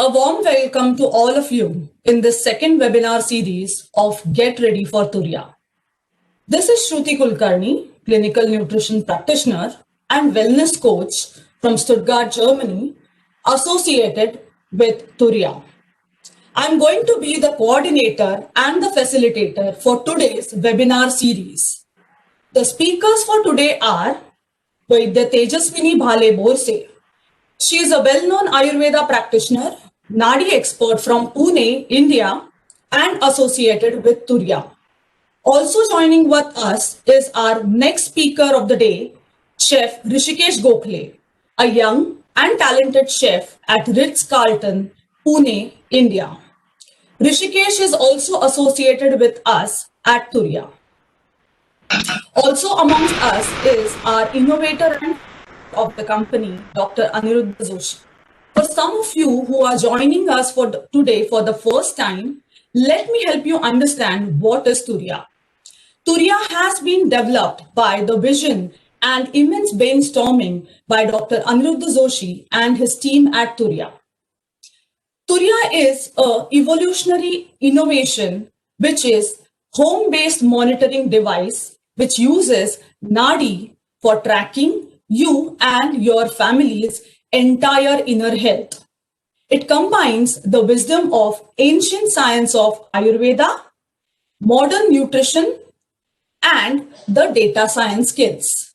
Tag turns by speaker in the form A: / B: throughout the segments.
A: A warm welcome to all of you in this second webinar series of Get Ready for Turyaa. This is Shruti Kulkarni, clinical nutrition practitioner and wellness coach from Stuttgart, Germany, associated with Turyaa. I'm going to be the coordinator and the facilitator for today's webinar series. The speakers for today are Vaidya Tejaswini Bhale Borse. She is a well-known Ayurveda practitioner, Nadi expert from Pune, India, and associated with Turyaa. Also joining with us is our next speaker of the day, Chef Rishikesh Gokhale, a young and talented chef at Ritz-Carlton, Pune, India. Rishikesh is also associated with us at Turyaa. Also amongst us is our innovator and of the company, Dr. Aniruddha Joshi. For some of you who are joining us today for the first time, let me help you understand what is Turyaa. Turyaa has been developed by the vision and immense brainstorming by Dr. Aniruddha Joshi and his team at Turyaa. Turyaa is an evolutionary innovation which is home-based monitoring device which uses Nadi for tracking you and your family's entire inner health. It combines the wisdom of ancient science of Ayurveda, modern nutrition, and the data science skills.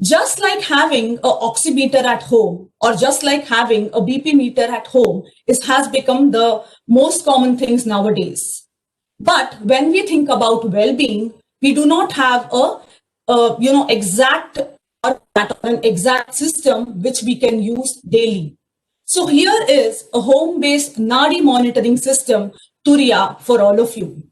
A: Just like having an oximeter at home or just like having a BP meter at home has become the most common things nowadays. But when we think about well-being, we do not have exact or an exact system which we can use daily. So here is a home-based Nadi monitoring system, Turyaa, for all of you.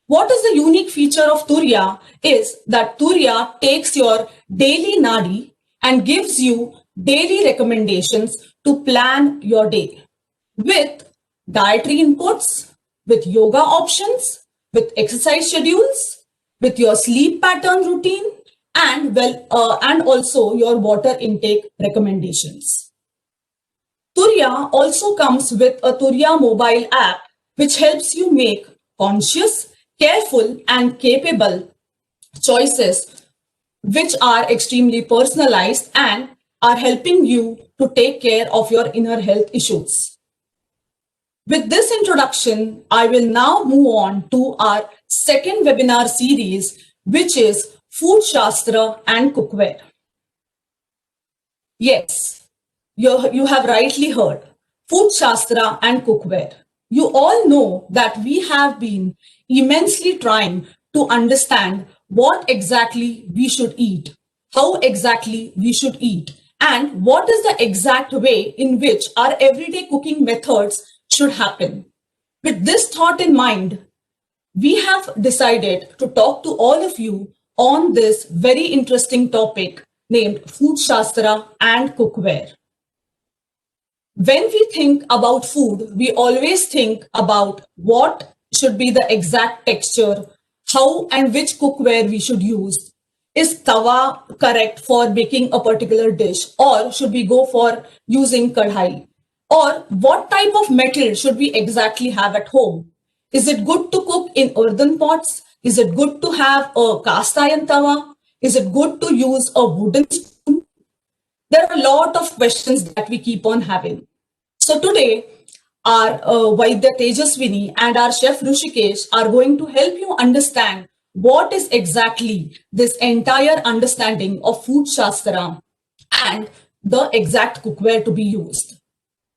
A: What is the unique feature of Turyaa is that Turyaa takes your daily Nadi and gives you daily recommendations to plan your day with dietary inputs, with yoga options, with exercise schedules, with your sleep pattern routine, and also your water intake recommendations. Turyaa also comes with a Turyaa mobile app which helps you make conscious, careful, and capable choices which are extremely personalized and are helping you to take care of your inner health issues. With this introduction, I will now move on to our second webinar series, which is Food Shastra and Cookware. Yes, you have rightly heard. Food Shastra and Cookware. You all know that we have been immensely trying to understand what exactly we should eat, how exactly we should eat, and what is the exact way in which our everyday cooking methods should happen. With this thought in mind, we have decided to talk to all of you on this very interesting topic named Food Shastra and Cookware. When we think about food, we always think about what should be the exact texture, how and which cookware we should use. Is tawa correct for baking a particular dish, or should we go for using kadai? Or what type of metal should we exactly have at home? Is it good to cook in earthen pots? Is it good to have a cast iron tawa? Is it good to use a wooden spoon? There are a lot of questions that we keep on having. So today, our Vaidya Tejaswini and our chef Rishikesh are going to help you understand what is exactly this entire understanding of Food Shastra and the exact cookware to be used.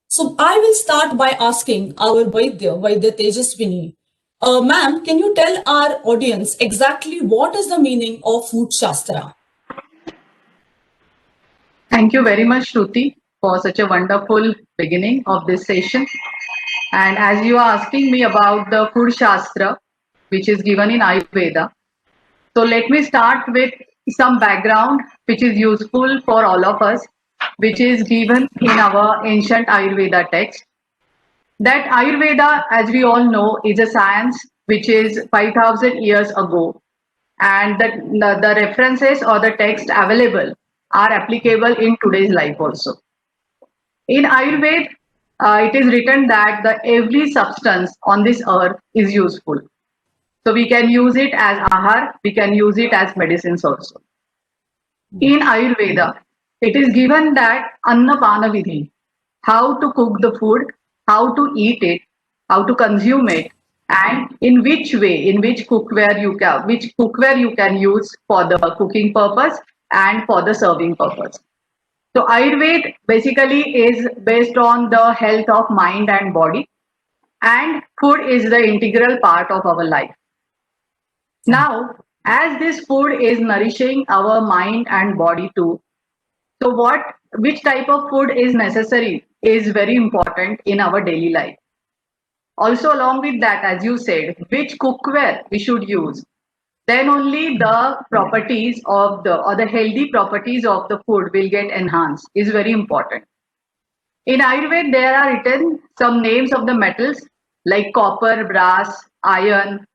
A: So I will start by asking our Vaidya Tejaswini, ma'am, can you tell our audience exactly what is the meaning of Food Shastra?
B: Thank you very much, Shruti, for such a wonderful beginning of this session. And as you are asking me about the Food Shastra, which is given in Ayurveda, so let me start with some background which is useful for all of us, which is given in our ancient Ayurveda text. That Ayurveda, as we all know, is a science which is 5,000 years ago, and the references or the text available are applicable in today's life also. In Ayurveda, it is written that the every substance on this earth is useful. So we can use it as ahar, we can use it as medicines also. In Ayurveda, it is given that annapana vidhi, how to cook the food, how to eat it, how to consume it, and in which way, in which cookware you can use for the cooking purpose and for the serving purpose. So Ayurveda basically is based on the health of mind and body, and food is the integral part of our life. Now, as this food is nourishing our mind and body too, so which type of food is necessary is very important in our daily life. Also, along with that, as you said, which cookware we should use, then only the properties of the or the healthy properties of the food will get enhanced is very important. In Ayurveda, there are written some names of the metals like copper, brass, iron,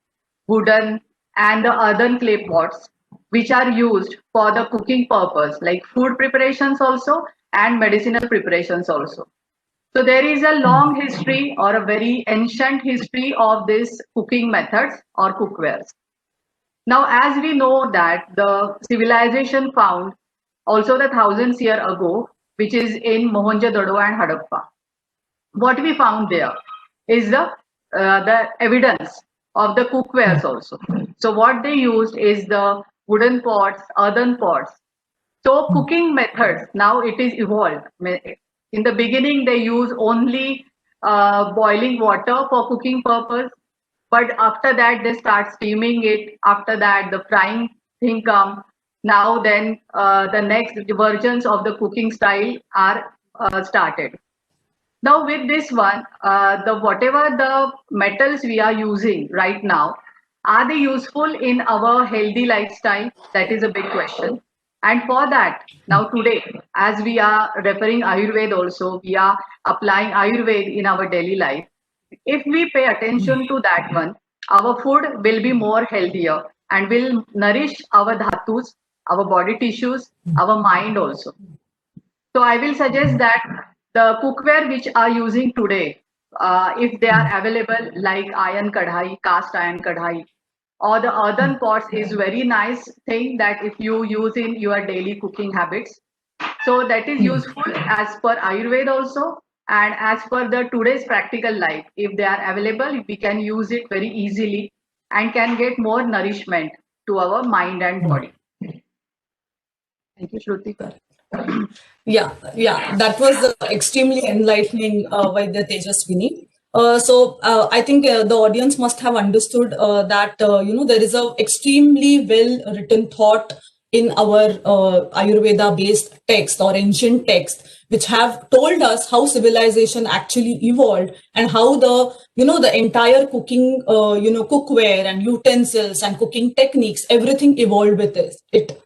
B: wooden, and the earthen clay pots, which are used for the cooking purpose, like food preparations also and medicinal preparations also. So there is a long history or a very ancient history of these cooking methods or cookwares. Now, as we know that the civilization found also the thousands year ago, which is in Mohenjo-daro and Harappa, what we found there is the evidence of the cookwares also. So what they used is the wooden pots, earthen pots. So cooking methods now it is evolved. In the beginning, they use only boiling water for cooking purpose, but after that they start steaming it. After that, the frying thing come. Now then, the next versions of the cooking style are started. Now with this one, the whatever the metals we are using right now, are they useful in our healthy lifestyle? That is a big question. And for that, now today, as we are referring Ayurveda also, we are applying Ayurveda in our daily life. If we pay attention to that one, our food will be more healthier and will nourish our dhatus, our body tissues, our mind also. So I will suggest that the cookware which are using today, if they are available like iron kadhai, cast iron kadhai, or the earthen pots is very nice thing that if you use in your daily cooking habits. So that is useful as per Ayurveda also and as per the today's practical life. If they are available, we can use it very easily and can get more nourishment to our mind and body. Thank you, Shruti.
A: Yeah, that was extremely enlightening, Vaidya Tejaswini. I think the audience must have understood that there is a extremely well written thought in our Ayurveda based text or ancient text, which have told us how civilization actually evolved and how the entire cooking cookware and utensils and cooking techniques, everything evolved with it.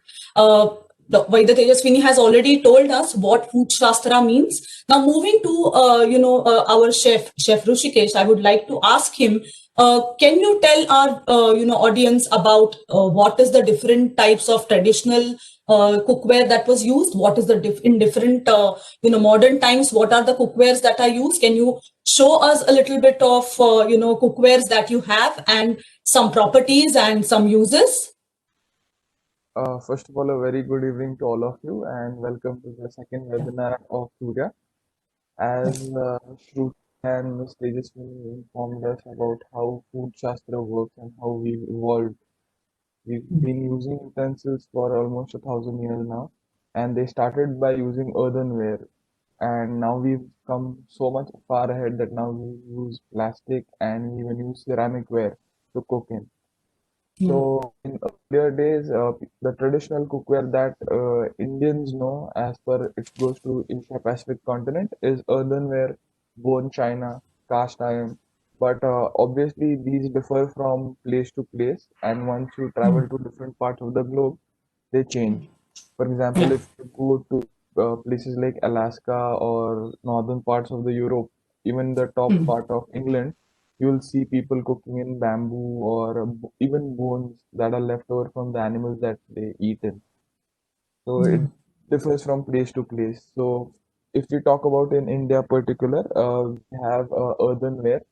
A: Vaidya Tejaswini has already told us what food shastra means. Now, moving to our Chef Rushikesh, I would like to ask him. Can you tell our audience about what is the different types of traditional cookware that was used? What is the in different modern times? What are the cookwares that are used? Can you show us a little bit of cookwares that you have and some properties and some uses?
C: First of all, a very good evening to all of you, and welcome to the second webinar of Turyaa. As Shruti and Ms. Tejaswini informed us about how food Shastra works and how we've evolved, we've been using utensils for almost 1,000 years now, and they started by using earthenware, and now we've come so much far ahead that now we use plastic and we even use ceramic ware to cook in. So in earlier days, the traditional cookware that Indians know as per it goes to Asia Pacific continent is earthenware, bone china, cast iron. But obviously these differ from place to place, and once you travel to different parts of the globe, they change. For example,
A: Yeah.
C: if you go to places like Alaska or northern parts of the Europe, even the top part of England, you'll see people cooking in bamboo or even bones that are left over from the animals that they eat in. So it differs from place to place. So if we talk about in India particular, we have earthenware.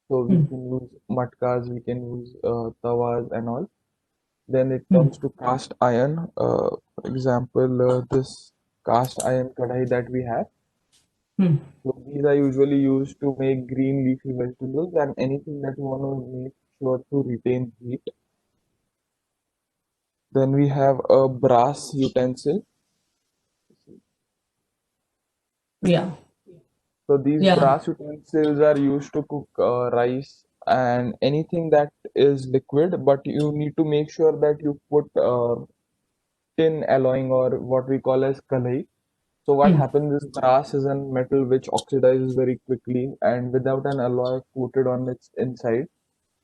C: So we
A: Hmm.
C: can use matkas, we can use tawas and all. Then it
A: Hmm.
C: comes to cast iron. For example, this cast iron kadai that we have.
A: Hmm.
C: So these are usually used to make green leafy vegetables and anything that you want to make sure to retain heat. Then we have a brass utensil.
A: Yeah.
C: So these
A: Yeah.
C: brass utensils are used to cook rice and anything that is liquid, but you need to make sure that you put tin alloying or what we call as kalai. So what
A: Hmm.
C: happens is brass is a metal which oxidizes very quickly, and without an alloy coated on its inside,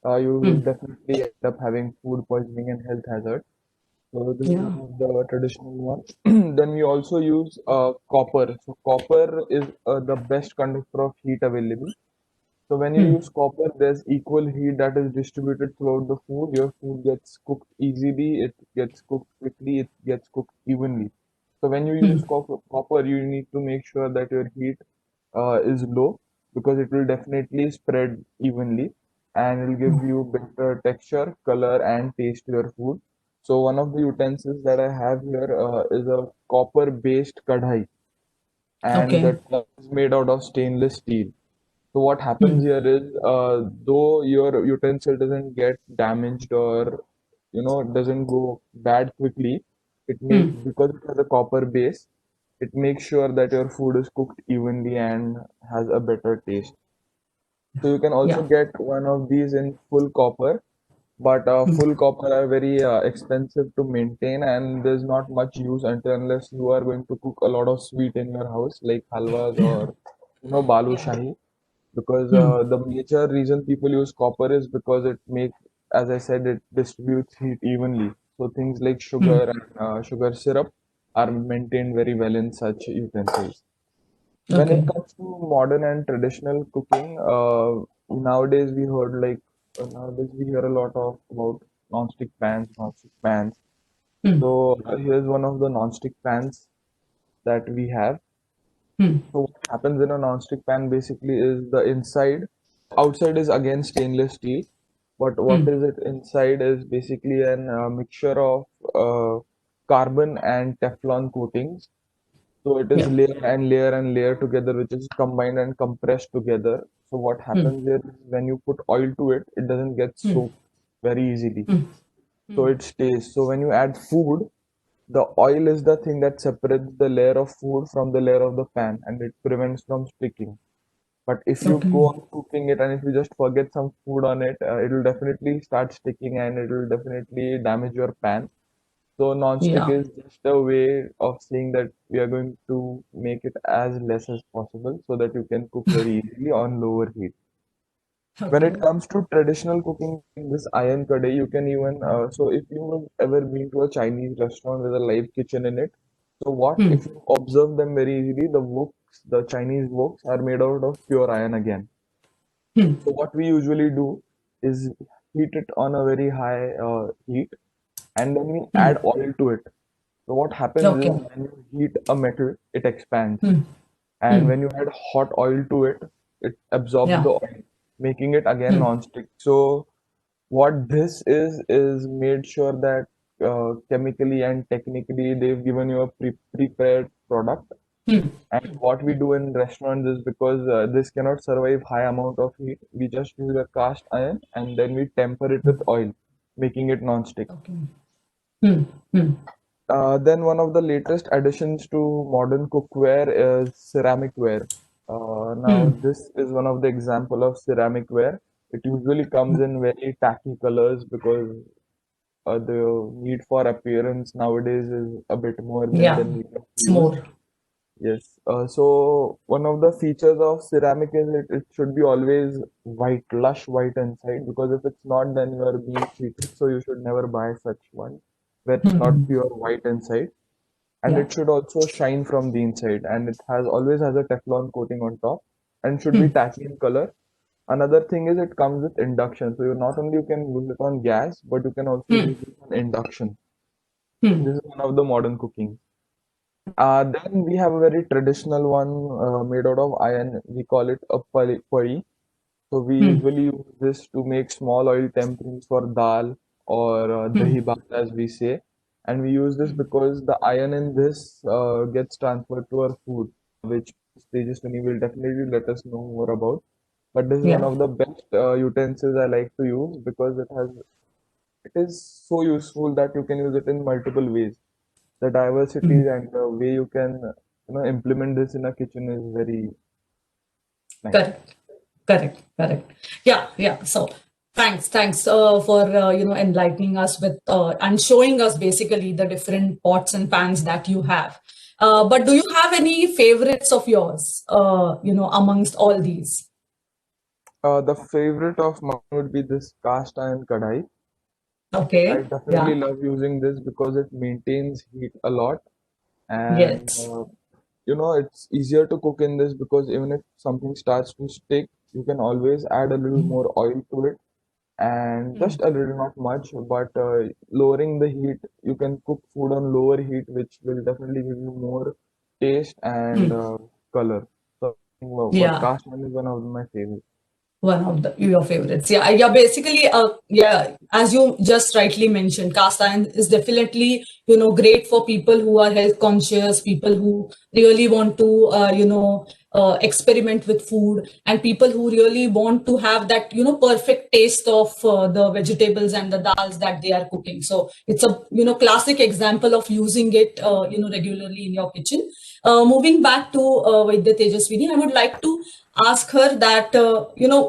C: you will
A: Hmm.
C: definitely end up having food poisoning and health hazard. So this is
A: Yeah.
C: one of the traditional one. Then we also use copper. So copper is the best conductor of heat available. So when you
A: Hmm.
C: use copper, there's equal heat that is distributed throughout the food. Your food gets cooked easily, it gets cooked quickly, it gets cooked evenly. So when you use copper, you need to make sure that your heat is low because it will definitely spread evenly and it will give you better texture, color, and taste to your food. So one of the utensils that I have here is a copper-based kadai, and
A: Okay.
C: that is made out of stainless steel. So what happens here is, though your utensil doesn't get damaged or doesn't go bad quickly, it make
A: Hmm.
C: because it has a copper base, it makes sure that your food is cooked evenly and has a better taste. So you can also
A: Yeah.
C: get one of these in full copper, but full copper are very expensive to maintain, and there's not much use until unless you are going to cook a lot of sweet in your house, like halwas or balu shahi. Because
A: Hmm.
C: the major reason people use copper is because as I said, it distributes heat evenly. So things like
A: Hmm.
C: sugar and sugar syrup are maintained very well in such utensils. When it
A: Okay.
C: comes to modern and traditional cooking, nowadays we heard like nowadays we hear a lot of about non-stick pans.
A: Hmm.
C: So here's one of the non-stick pans that we have.
A: Hmm.
C: So what happens in a non-stick pan basically is the outside is again stainless steel, but what
A: Hmm.
C: is it inside is basically an mixture of uh, carbon and Teflon coatings. So it is
A: Yeah.
C: layer and layer and layer together, which is combined and compressed together. So what
A: Hmm.
C: happens is when you put oil to it, it doesn't get
A: Hmm.
C: soaked very easily.
A: Hmm.
C: So it stays. So when you add food, the oil is the thing that separates the layer of food from the layer of the pan and it prevents from sticking. But if you
A: Okay.
C: go on cooking it and if you just forget some food on it, it will definitely start sticking and it will definitely damage your pan. So non-stick
A: Yeah.
C: is just a way of saying that we are going to make it as less as possible so that you can cook very easily on lower heat. When it
A: Okay.
C: comes to traditional cooking, like this iron kadai, you can even so if you have ever been to a Chinese restaurant with a live kitchen in it, so what
A: Hmm.
C: if you observe them very easily, the Chinese woks are made out of pure iron again.
A: Hmm.
C: So what we usually do is heat it on a very high heat, and then we
A: Hmm.
C: add oil to it. So what happens is
A: Okay.
C: when you heat a metal, it expands.
A: Hmm.
C: And
A: Hmm.
C: when you add hot oil to it, it absorbs
A: Yeah.
C: the oil, making it again
A: Hmm.
C: non-stick. So what this is made sure that chemically and technically they've given you a prepared product.
A: Hmm.
C: And what we do in restaurants is because this cannot survive high amount of heat, we just use a cast iron and then we temper it with oil, making it non-stick.
A: Okay. Hmm. Hmm.
C: Then one of the latest additions to modern cookware is ceramic ware.
A: Hmm.
C: Now this is one of the example of ceramic ware. It usually comes in very tacky colors because the need for appearance nowadays is a bit more than the
A: Yeah.
C: need of
A: It's
C: use.
A: more.
C: Yes. So one of the features of ceramic is it should be always white, lush white inside because if it's not, then you are being cheated. So you should never buy such one where it's not
A: Hmm.
C: pure white inside. And
A: Yeah.
C: it should also shine from the inside and it has always has a Teflon coating on top and should be
A: Hmm.
C: tacky in color. Another thing is it comes with induction. So you not only you can use it on gas, but you can also
A: Hmm.
C: use it on induction.
A: Hmm.
C: This is one of the modern cooking. Then we have a very traditional one made out of iron. We call it a puri. So we
A: Hmm.
C: usually use this to make small oil temperings for dal or dahi bhat as we say. And we use this because the iron in this gets transferred to our food, which Tejaswini will definitely let us know more about. But this is one
A: Yeah.
C: of the best utensils I like to use because it is so useful that you can use it in multiple ways. The diversity and the way you can implement this in a kitchen is very nice.
A: Correct. Correct. Correct. Yeah. Yeah. So thanks for enlightening us with and showing us basically the different pots and pans that you have. But do you have any favorites of yours? Amongst all these.
C: The favorite of mine would be this cast iron kadai. I
A: Okay.
C: definitely
A: Yeah.
C: love using this because it maintains heat a lot, and
A: Yes.
C: it's easier to cook in this because even if something starts to stick, you can always add a little more oil to it and just a little, not much, but lowering the heat, you can cook food on lower heat, which will definitely give you more taste and color. So, but
A: Yeah.
C: cast iron is one of my favorites.
A: One of your favorites. Yeah, yeah. Basically, yeah. As you just rightly mentioned, cast iron is definitely great for people who are health conscious, people who really want to experiment with food, and people who really want to have that perfect taste of the vegetables and the dals that they are cooking. So it's a classic example of using it regularly in your kitchen. Moving back to Vaidya Tejaswini, I would like to ask her that,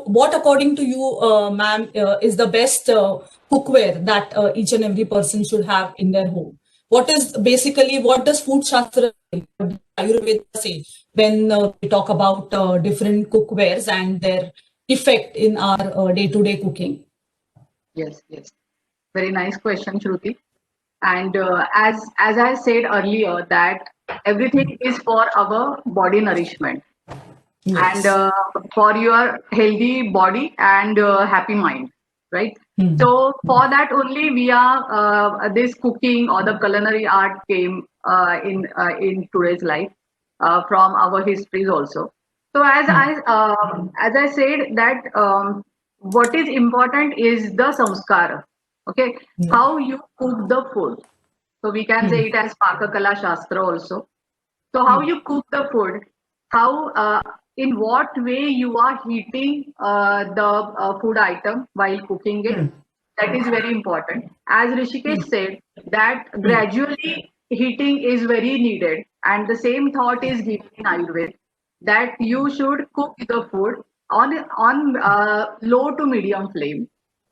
A: what according to you, ma'am, is the best cookware that each and every person should have in their home? What does food Shastra say, what does Ayurveda say when we talk about different cookwares and their effect in our day-to-day cooking?
B: Yes, yes. Very nice question, Shruti. And as I said earlier, that everything is for our body nourishment and
A: Yes.
B: for your healthy body and happy mind, right?
A: Hmm.
B: So for that only we are this cooking or the culinary art came in today's life from our histories also. So as I said that what is important is the samskara, okay,
A: Yeah.
B: how you cook the food. So we can say it as Pakakala Shastra also. So how you cook the food, how in what way you are heating the food item while cooking it. That is very important. As Rishikesh said, that gradually heating is very needed, and the same thought is given in Ayurveda that you should cook the food on low to medium flame.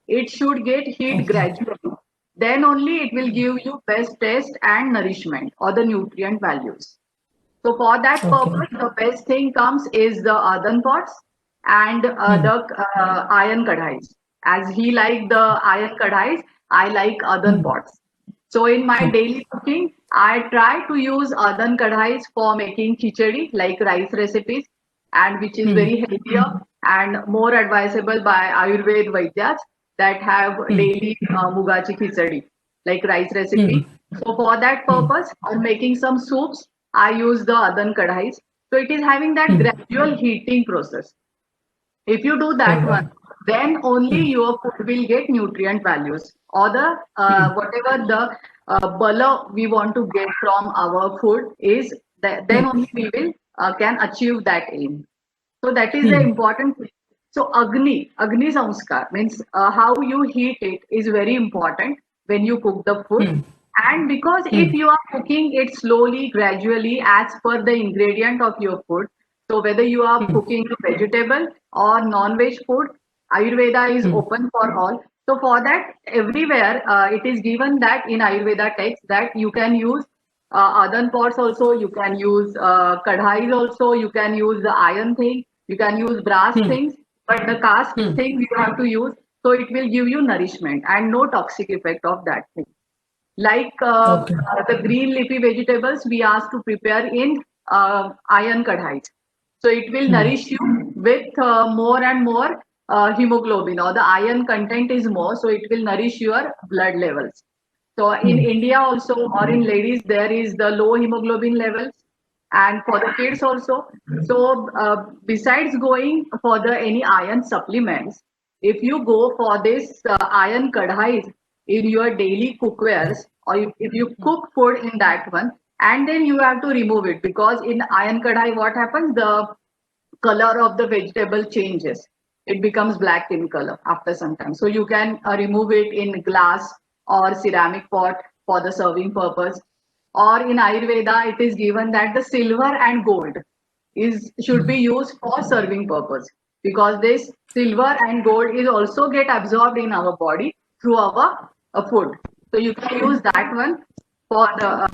B: It should get heat
A: Okay.
B: gradually. Then only it will give you best taste and nourishment or the nutrient values. So for that
A: Okay.
B: purpose, the best thing comes is the earthen pots and
A: Hmm.
B: the iron kadhais. As he like the iron kadhais, I like earthen
A: Hmm.
B: pots. So in my
A: Hmm.
B: daily cooking, I try to use earthen kadhais for making khichdi, like rice recipes, and which is
A: Hmm.
B: very healthier and more advisable by Ayurved Vaidyas that have
A: Hmm.
B: daily mugachi khichdi, like rice
A: Hmm.
B: recipe. So for that purpose, I'm making some soups. I use the Adan kadhais. So it is having that
A: Hmm.
B: gradual heating process. If you do
A: Oh,
B: that one,
A: wow.
B: then only
A: Hmm.
B: your food will get nutrient values or the
A: Hmm.
B: whatever the bala we want to get from our food is. Then
A: Hmm.
B: only we will can achieve that aim. So that is the
A: Hmm.
B: important thing. So Agni Samskar means how you heat it is very important when you cook the food.
A: Hmm.
B: And because
A: Hmm.
B: if you are cooking it slowly, gradually, as per the ingredient of your food, so whether you are
A: Hmm.
B: cooking vegetable or non-veg food, Ayurveda is
A: Hmm.
B: open for all. So for that, everywhere it is given that in Ayurveda text that you can use earthen pots also, you can use kadhais also, you can use the iron thing, you can use brass
A: Hmm.
B: things, but the cast
A: Hmm.
B: thing you have to use. So it will give you nourishment and no toxic effect of that thing. Like
A: Okay.
B: the green leafy vegetables, we ask to prepare in iron kadhais. So it will
A: Hmm.
B: nourish you with more and more hemoglobin or the iron content is more. So it will nourish your blood levels. So in India also, or in ladies, there is the low hemoglobin levels, and for the kids also. So besides going for the any iron supplements, if you go for this iron kadhais in your daily cookwares, or if you cook food in that one, and then you have to remove it, because in iron kadhai, what happens? The color of the vegetable changes. It becomes black in color after some time. So you can remove it in glass or ceramic pot for the serving purpose. Or in Ayurveda, it is given that the silver and gold is should be used for serving purpose, because this silver and gold is also get absorbed in our body through our food. So you can use that one for the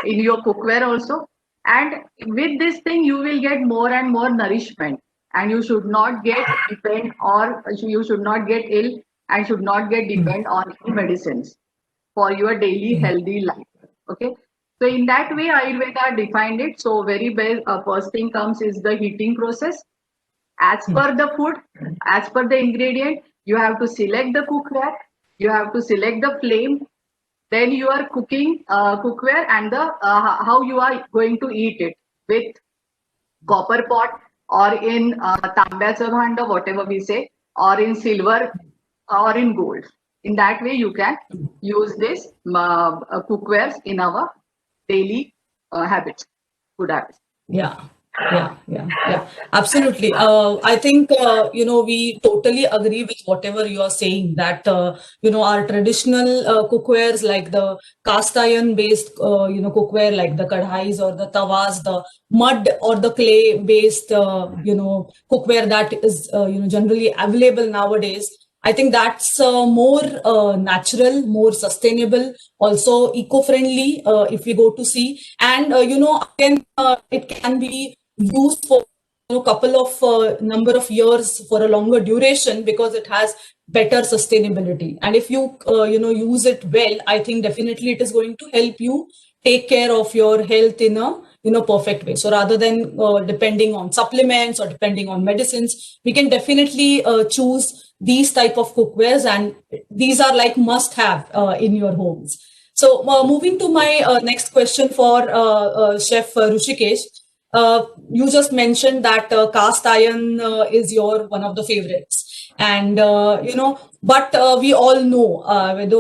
B: in your cookware also. And with this thing, you will get more and more nourishment, and you should not get depend, or you should not get ill, and should not get depend on any medicines for your daily healthy life. Okay. So in that way, Ayurveda defined it. So very best, first thing comes is the heating process. As per the food, as per the ingredient, you have to select the cookware, you have to select the flame, then you are cooking cookware, and the how you are going to eat it, with copper pot, or in तांब्याचं भांड, whatever we say, or in silver, or in gold. In that way, you can use this cookwares in our daily habits, food habits.
A: Yeah, yeah. Absolutely. I think, we totally agree with whatever you are saying, that, our traditional cookwares, like the cast iron based, cookware, like the kadhais or the tawas, the mud or the clay based, cookware that is, generally available nowadays. I think that's more natural, more sustainable, also eco-friendly, if we go to see. And, again, it can be used for couple of number of years for a longer duration, because it has better sustainability. And if you, use it well, I think definitely it is going to help you take care of your health in a perfect way. So rather than depending on supplements or depending on medicines, we can definitely choose these type of cookwares, and these are like must have in your homes. So moving to my next question for Chef Rushikesh. You just mentioned that cast iron is your one of the favorites, and but we all know,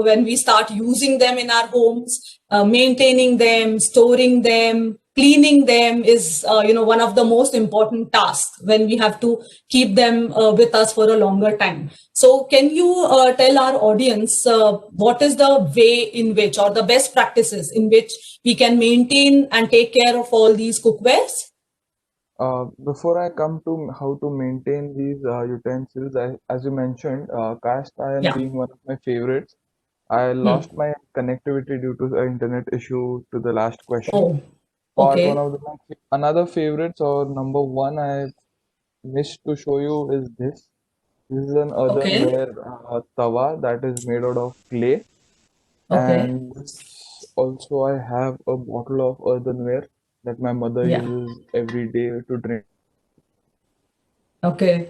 A: when we start using them in our homes, maintaining them, storing them, cleaning them is one of the most important tasks when we have to keep them with us for a longer time. So can you tell our audience what is the way in which, or the best practices in which, we can maintain and take care of all these cookwares?
C: Before I come to how to maintain these utensils, as you mentioned, cast iron
A: Yeah.
C: being one of my favorites, I lost my connectivity due to the internet issue to the last question.
A: Oh,
C: But one
A: okay.
C: of another favorites, or number one, I missed to show you is this. This is an
A: Okay.
C: earthenware tawa that is made out of clay,
A: Okay.
C: and this also I have a bottle of earthenware that my mother
A: Yeah.
C: uses every day to drink.
A: Okay.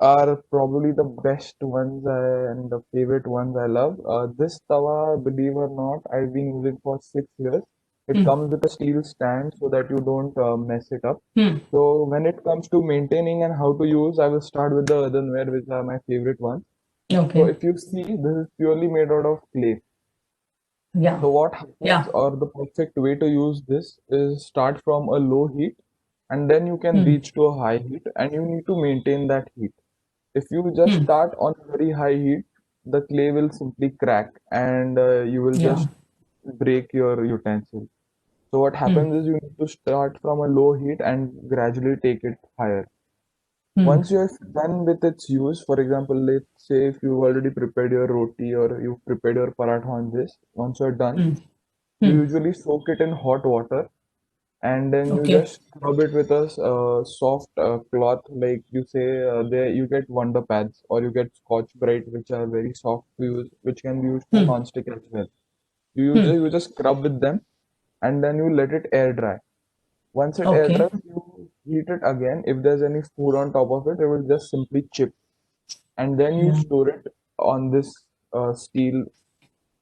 C: Are probably the best ones and the favorite ones I love. This tawa, believe or not, I've been using for 6 years. It
A: Hmm.
C: comes with a steel stand so that you don't mess it up.
A: Hmm.
C: So when it comes to maintaining and how to use, I will start with the earthenware, which are my favorite ones. So
A: Okay.
C: if you see, this is purely made out of clay.
A: Yeah.
C: So what happens,
A: Yeah.
C: or the perfect way to use this is start from a low heat, and then you can
A: Hmm.
C: reach to a high heat, and you need to maintain that heat. If you just
A: Hmm.
C: start on very high heat, the clay will simply crack, and you will
A: Yeah.
C: just break your utensil. So what
A: Hmm.
C: happens is you need to start from a low heat and gradually take it higher.
A: Hmm.
C: Once you're done with its use, for example, let's say if you've already prepared your roti or you've prepared your paratha on this, once you're done,
A: Hmm.
C: you
A: Hmm.
C: usually soak it in hot water, and then you
A: Okay.
C: just rub it with a soft cloth, like you say, there you get Wonder Pads or you get Scotch Brite, which are very soft to use, which can be used for
A: Hmm.
C: non-stick as well. You
A: Hmm.
C: just scrub with them, and then you let it air dry. Once it air
A: Okay.
C: dries, you heat it again. If there's any food on top of it, it will just simply chip, and then you
A: Yeah.
C: store it on this steel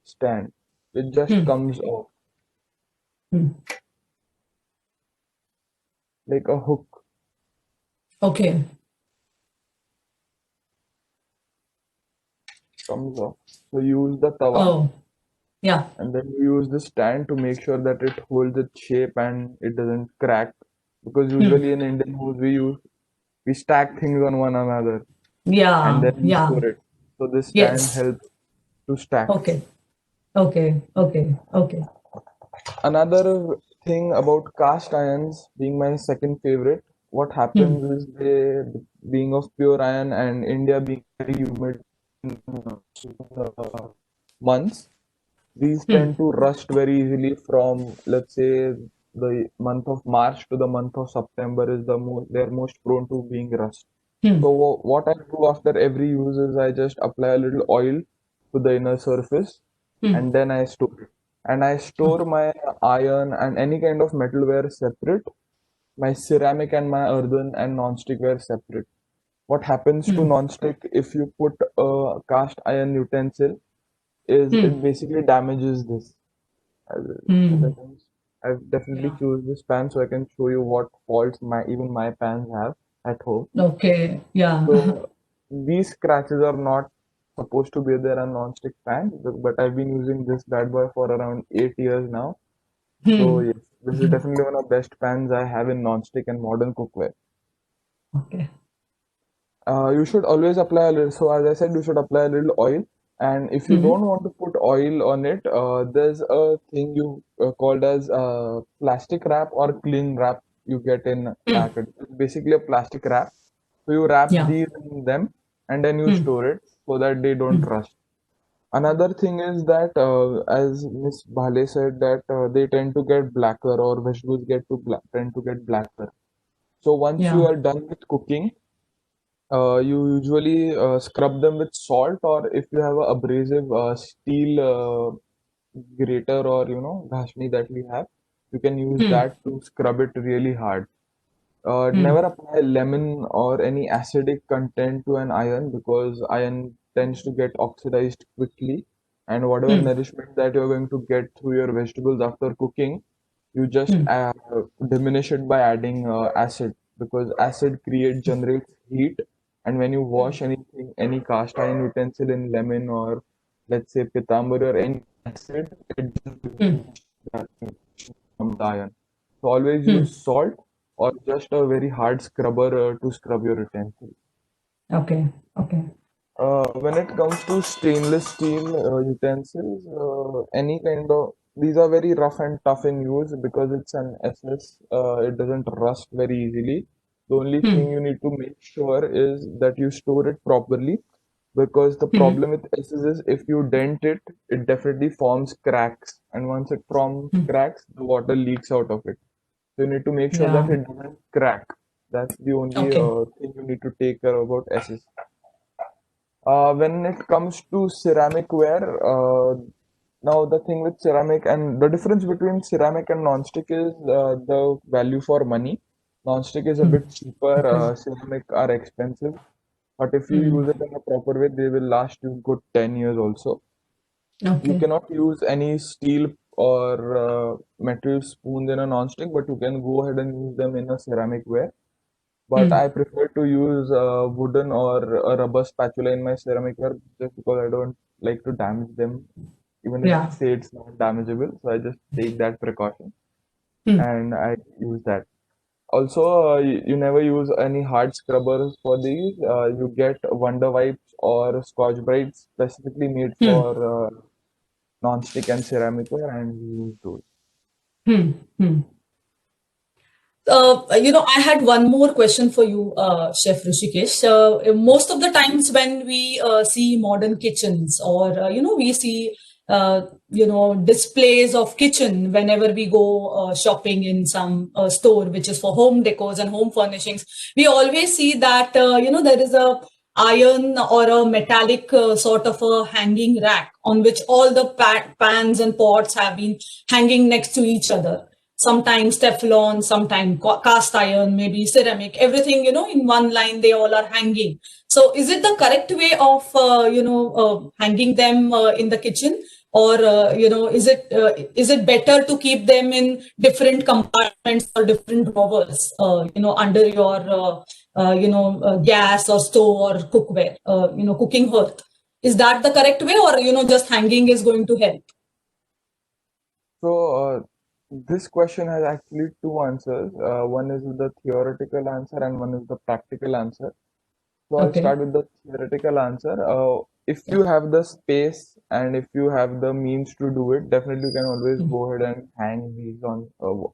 C: stand. It just
A: Hmm.
C: comes off
A: Hmm.
C: like a hook.
A: Okay.
C: Comes off. So you use the tawa
A: Oh, yeah.
C: and then you use the stand to make sure that it holds its shape and it doesn't crack. Because
A: Hmm.
C: usually in Indian homes we stack things on one another and
A: Yeah.
C: then we
A: Yeah.
C: store it. So this stand
A: Yes.
C: helps to stack.
A: Okay. Okay. Okay. Okay.
C: Another thing about cast irons being my second favorite, what
A: Hmm.
C: happens is they being of pure iron and India being very humid in months, these
A: Hmm.
C: tend to rust very easily from, let's say, the month of March to the month of September is they're most prone to being rust.
A: Hmm.
C: So what I do after every use is I just apply a little oil to the inner surface
A: Hmm.
C: and then I store it. And I store my iron and any kind of metalware separate, my ceramic and my earthen and non-stick ware separate. What happens to
A: Hmm.
C: non-stick if you put a cast iron utensil is
A: Hmm.
C: it basically damages this. As I
A: Hmm.
C: can, I've definitely
A: Yeah.
C: choose this pan so I can show you what faults even my pans have at home.
A: Okay. Yeah.
C: So these scratches are not supposed to be there on non-stick pan, but I've been using this bad boy for around 8 years now. So
A: Hmm.
C: yes, this is definitely one of the best pans I have in non-stick and modern cookware.
A: Okay.
C: You should always apply a little. So as I said, you should apply a little oil. And if you
A: Hmm.
C: don't want to put oil on it, there's a thing you called as plastic wrap or cling wrap you get in
A: Hmm.
C: packet. It's basically a plastic wrap. So you wrap
A: Yeah.
C: these in them and then you
A: Hmm.
C: store it so that they don't
A: Hmm.
C: rust. Another thing is that, as Miss Bhale said, that they tend to get blacker or vegetables tend to get blacker. So once you
A: Yeah.
C: are done with cooking, you usually scrub them with salt, or if you have a abrasive steel grater or ghashni that we have, you can use
A: Hmm.
C: that to scrub it really hard.
A: Hmm.
C: Never apply lemon or any acidic content to an iron because iron tends to get oxidized quickly, and whatever
A: Hmm.
C: nourishment that you're going to get through your vegetables after cooking, you just
A: Hmm.
C: diminish it by adding acid because acid generates heat, and when you wash anything, any cast iron utensil in lemon or let's say pitambari or any acid, it just
A: Hmm.
C: diminishes that from the iron. So always
A: Hmm.
C: use salt or just a very hard scrubber to scrub your utensil.
A: Okay. Okay.
C: When it comes to stainless steel utensils, any kind of these are very rough and tough in use because it's an SS. It doesn't rust very easily. The only
A: Hmm.
C: thing you need to make sure is that you store it properly because the
A: Hmm.
C: problem with SS is if you dent it, it definitely forms cracks, and once it forms
A: Hmm.
C: cracks, the water leaks out of it. So you need to make sure that
A: Yeah.
C: it doesn't crack. That's the only
A: Okay.
C: thing you need to take care about SS. When it comes to ceramic ware, now the thing with ceramic and the difference between ceramic and non-stick is the value for money. Non-stick is a
A: Hmm.
C: bit cheaper,
A: Okay.
C: ceramic are expensive, but if you
A: Hmm.
C: use it in a proper way, they will last you good 10 years also. You
A: Okay.
C: cannot use any steel or metal spoons in a non-stick, but you can go ahead and use them in a ceramic ware. But
A: Hmm.
C: I prefer to use wooden or a rubber spatula in my ceramic ware just because I don't like to damage them, even if they
A: Yeah.
C: say it's not damageable. So I just take that precaution
A: Hmm.
C: and I use that. Also, you never use any hard scrubbers for these. You get Wonder Wipes or Scotch Brites specifically made
A: Hmm.
C: for non-stick and ceramic ware, and we use those.
A: Hmm. Hmm. I had one more question for you, Chef Rishikesh. Most of the times when we see modern kitchens or, we see, displays of kitchen whenever we go shopping in some store, which is for home decors and home furnishings, we always see that, there is a iron or a metallic sort of a hanging rack on which all the pans and pots have been hanging next to each other, sometimes Teflon, sometimes cast iron, maybe ceramic, everything, in one line, they all are hanging. So is it the correct way of, hanging them in the kitchen? or is it better to keep them in different compartments or different drawers, under your gas or stove or cookware, cooking hearth? Is that the correct way, or just hanging is going to help?
C: So, this question has actually two answers. One is the theoretical answer and one is the practical answer. So I'll
A: Okay.
C: start with the theoretical answer. If
A: Yeah.
C: you have the space and if you have the means to do it, definitely you can always
A: Hmm.
C: go ahead and hang these on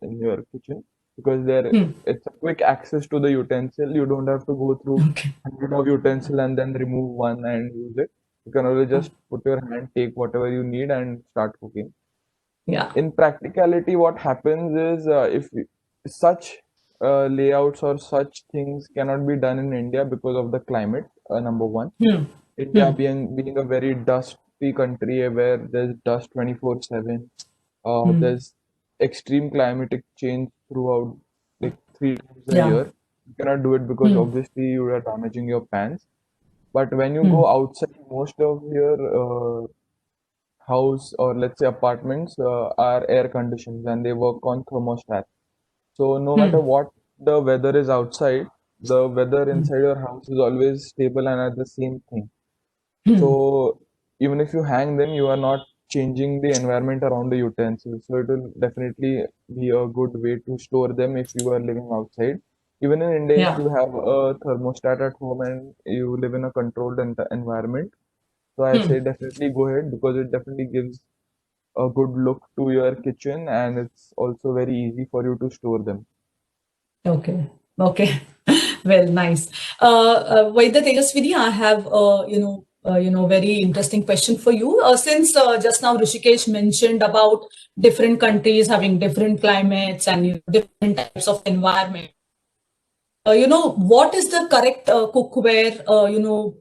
C: in your kitchen, because there
A: Hmm.
C: it's a quick access to the utensil. You don't have to go through
A: Okay.
C: hundred of utensil and then remove one and use it. You can always just put your hand, take whatever you need, and start cooking.
A: Yeah.
C: In practicality, what happens is, if such layouts or such things cannot be done in India because of the climate, number one.
A: Hmm.
C: India
A: Hmm.
C: being a very dusty country where there's dust 24/7,
A: Hmm.
C: there's extreme climatic change throughout, like 3 times a
A: Yeah.
C: year. You cannot do it because
A: Hmm.
C: obviously you are damaging your pans. But when you
A: Hmm.
C: go outside, most of your house, or let's say apartments, are air conditioned and they work on thermostat. So no
A: Hmm.
C: matter what the weather is outside, the weather
A: Hmm.
C: inside your house is always stable and at the same thing.
A: Hmm.
C: So even if you hang them, you are not changing the environment around the utensils. So it will definitely be a good way to store them if you are living outside. Even in India, if
A: Yeah.
C: you have a thermostat at home and you live in a controlled environment, so I
A: Hmm.
C: say definitely go ahead, because it definitely gives a good look to your kitchen and it's also very easy for you to store them.
A: Okay. Okay. Well, nice. Vaidya Tejaswini, I have very interesting question for you. Since just now Rishikesh mentioned about different countries having different climates and different types of environment. What is the correct cookware,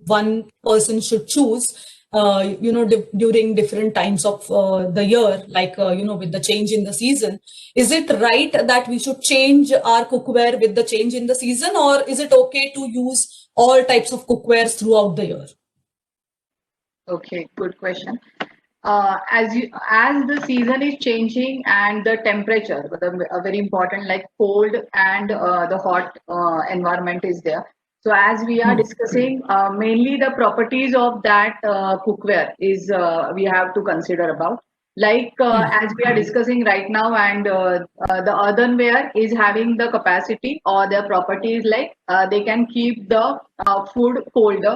A: one person should choose, during different times of the year, like, with the change in the season. Is it right that we should change our cookware with the change in the season, or is it okay to use all types of cookwares throughout the year?
B: Okay, good question. As the season is changing and the temperature, very important, like cold and the hot environment is there. So as we are
A: Hmm.
B: discussing, mainly the properties of that cookware is we have to consider about. Like as we are discussing right now, and the earthenware is having the capacity or their properties, like they can keep the food colder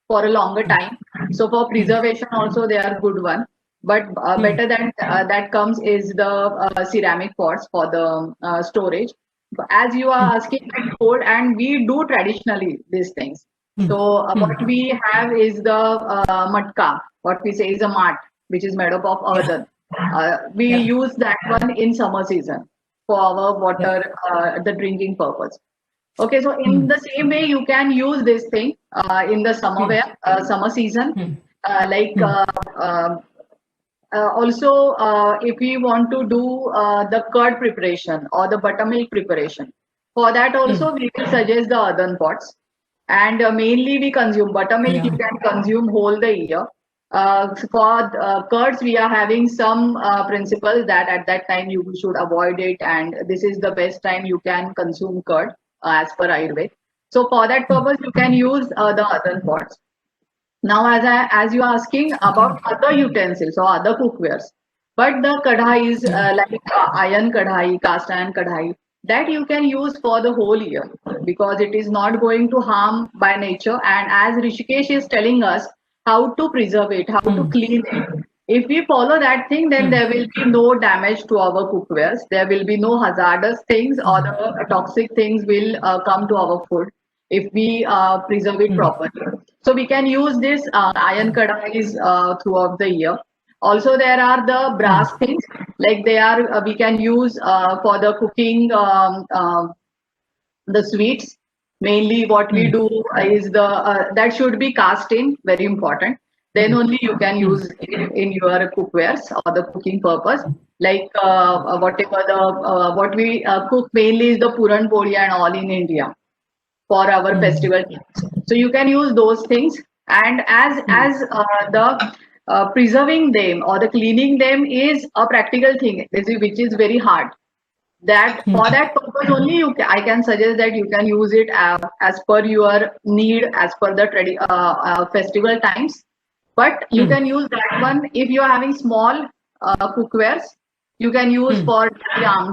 B: for a longer time. So for preservation also they are good one. But
A: Hmm.
B: better than that comes is the ceramic pots for the storage. But as you are asking like food, and we do traditionally these things.
A: Hmm.
B: So
A: Hmm.
B: what we have is the matka, what we say is a mat, which is made up of
A: Yeah.
B: earthen. We
A: Yeah.
B: use that one in summer season for our
A: Yeah.
B: water, the drinking purpose. Okay, so in
A: Hmm.
B: the same way, you can use this thing in the
A: Hmm.
B: summer season.
A: Hmm.
B: Like
A: Hmm.
B: also, if we want to do the curd preparation or the buttermilk preparation, for that
A: Hmm.
B: also we will suggest the earthen pots. And mainly we consume buttermilk. You
A: Yeah.
B: can consume whole the year. For curds, we are having some principles that at that time you should avoid it, and this is the best time you can consume curd as per Ayurveda. So for that
A: Hmm.
B: purpose, you can use the earthen pots. Now, as you are asking
A: Okay.
B: about other utensils or other cookwares, but the kadai is
A: Yeah.
B: like iron kadai, cast iron kadai, that you can use for the whole year because it is not going to harm by nature. And as Rishikesh is telling us how to preserve it, how to
A: Hmm.
B: clean it, if we follow that thing, then
A: Hmm.
B: there will be no damage to our cookwares. There will be no hazardous things or
A: Hmm.
B: the toxic things will come to our food if we preserve it
A: Hmm.
B: properly. So we can use this iron
A: Yeah.
B: kadais throughout the year. Also, there are the
A: Hmm.
B: brass things like they are we can use for the cooking the sweets. Mainly, what we
A: Hmm.
B: do is the that should be cast in, very important. Then only you can
A: Hmm.
B: use it in your cookwares or the cooking purpose. Like whatever the what we cook mainly is the puran poli and all in India for our
A: Hmm.
B: festival. So you can use those things. And as the preserving them or the cleaning them is a practical thing, which is very hard. That for that purpose only I can suggest that you can use it as per your need, as per the festival times. But you can use that one if you are having small cookwares. You can use for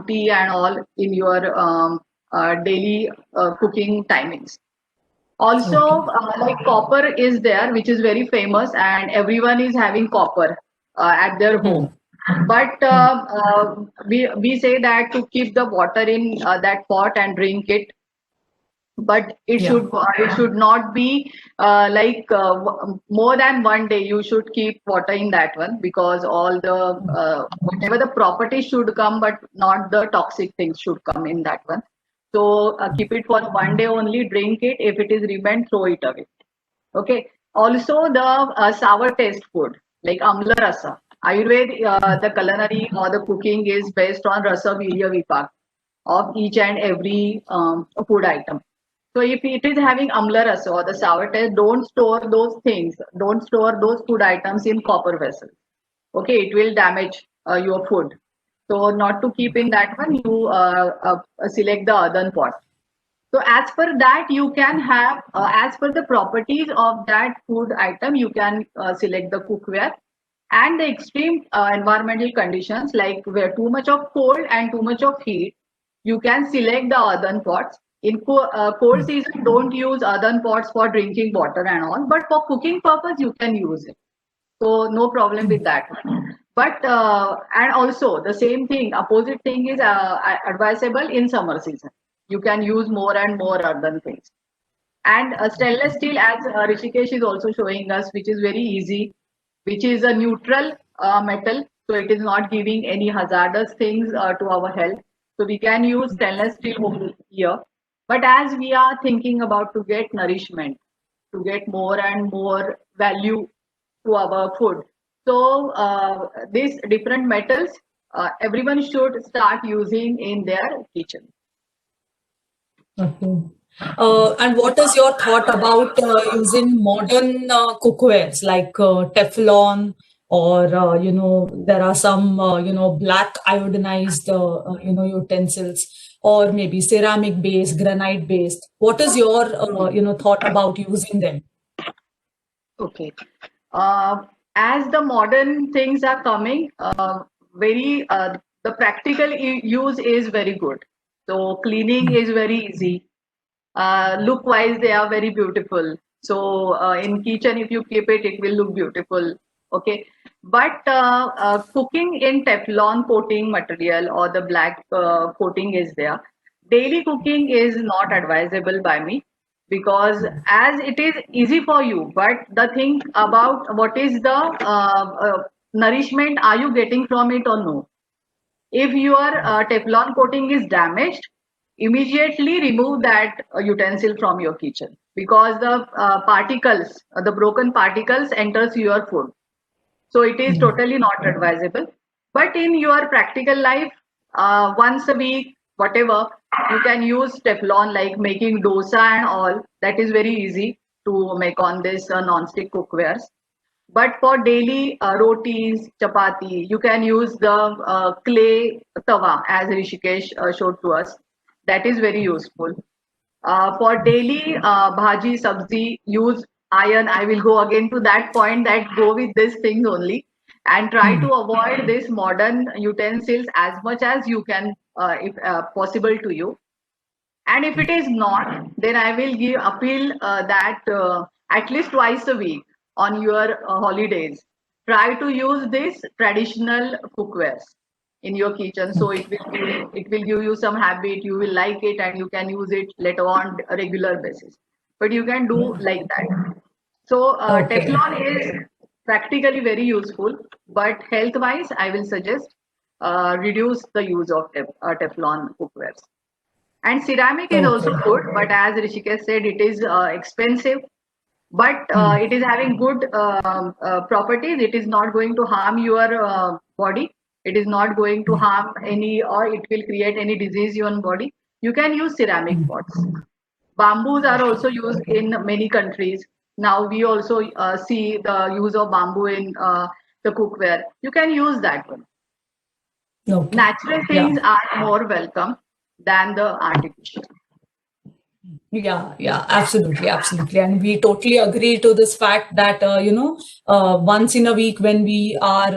B: tea and all in your daily cooking timings. Also,
A: Okay.
B: like copper is there, which is very famous, and everyone is having copper at their home. But we say that to keep the water in that pot and drink it, but
A: Yeah.
B: it should not be more than one day. You should keep water in that one, because all the whatever the properties should come, but not the toxic things should come in that one. So keep it for one day only. Drink it. If it is remained, throw it away. Okay. Also, the sour taste food like amla rasa. Ayurveda, the culinary or the cooking is based on rasa virya vipak of each and every food item. So if it is having amla rasa or the sour taste, don't store those things. Don't store those food items in copper vessels. Okay, it will damage your food. So not to keep in that one, you select the earthen pot. So as per that, you can have, as per the properties of that food item, you can select the cookware. And the extreme environmental conditions, like where too much of cold and too much of heat, you can select the earthen pots. In cold season, don't use earthen pots for drinking water and all, but for cooking purpose, you can use it. So no problem with that. But and also the same thing, opposite thing is advisable in summer season. You can use more and more earthen things. And stainless steel, as Rishikesh is also showing us, which is very easy, which is a neutral metal, so it is not giving any hazardous things to our health. So we can use stainless steel over here. But as we are thinking about to get nourishment, to get more and more value to our food, so these different metals, everyone should start using in their kitchen.
A: Okay. And what is your thought about using modern cookwares like Teflon, or there are some black iodinized utensils, or maybe ceramic based, granite based. What is your thought about using them?
B: Okay. Uh, as the modern things are coming, very the practical use is very good. So cleaning is very easy. Look wise, they are very beautiful. So in kitchen, if you keep it, it will look beautiful. Okay. But cooking in Teflon coating material or the black coating is there. Daily cooking is not advisable by me, because as it is easy for you, but the thing about what is the nourishment are you getting from it or no? If your Teflon coating is damaged, immediately remove that utensil from your kitchen, because the particles, the broken particles enters your food. So it is totally not advisable. But in your practical life, once a week, whatever, you can use Teflon, like making dosa and all. That is very easy to make on this non-stick cookwares. But for daily rotis, chapati, you can use the clay tawa, as Rishikesh showed to us. That is very useful. For daily bhaji, sabzi, use iron. I will go again to that point, that go with these things only, and try to avoid this modern utensils as much as you can, if possible to you. And if it is not, then I will give appeal that at least twice a week on your holidays, try to use this traditional cookwares in your kitchen. So it will give you some habit. You will like it, and you can use it later on a regular basis. But you can do like that. So
A: Okay.
B: Teflon is practically very useful, but health-wise, I will suggest reduce the use of Teflon cookwares. And ceramic is also
A: Okay.
B: good, but as Rishikesh said, it is expensive. But it is having good properties. It is not going to harm your body. It is not going to harm any, or it will create any disease in your body. You can use ceramic pots. Bamboos are also used in many countries. Now we also see the use of bamboo in the cookware. You can use that one.
A: Okay.
B: Natural
A: Yeah.
B: things are more welcome than the artificial.
A: Yeah, yeah, absolutely, absolutely. And we totally agree to this fact that, once in a week when we are,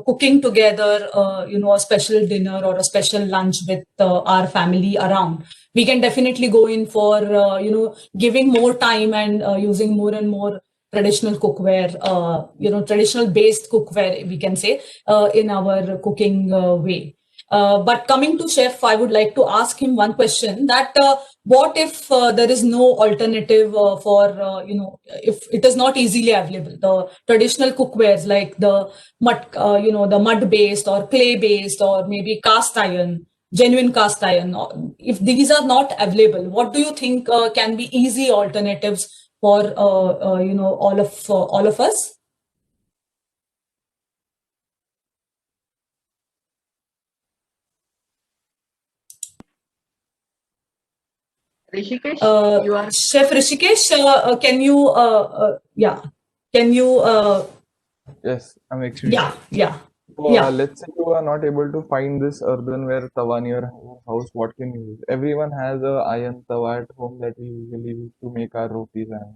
A: cooking together, a special dinner or a special lunch with our family around, we can definitely go in for, giving more time and using more and more traditional cookware, traditional based cookware, we can say, in our cooking way. But coming to chef, I would like to ask him one question that what if there is no alternative if it is not easily available, the traditional cookwares like the the mud based or clay based or maybe cast iron, genuine cast iron. If these are not available, what do you think can be easy alternatives for all of us?
B: Rishikesh, you are
A: Chef Rishikesh, can you, yeah, can you,
C: Yes, I'm actually
A: yeah,
C: here.
A: yeah,
C: So,
A: yeah.
C: let's say you are not able to find this earthenware tawa in your house, what can you use? Everyone has a iron tawa at home that we usually use to make our rotis and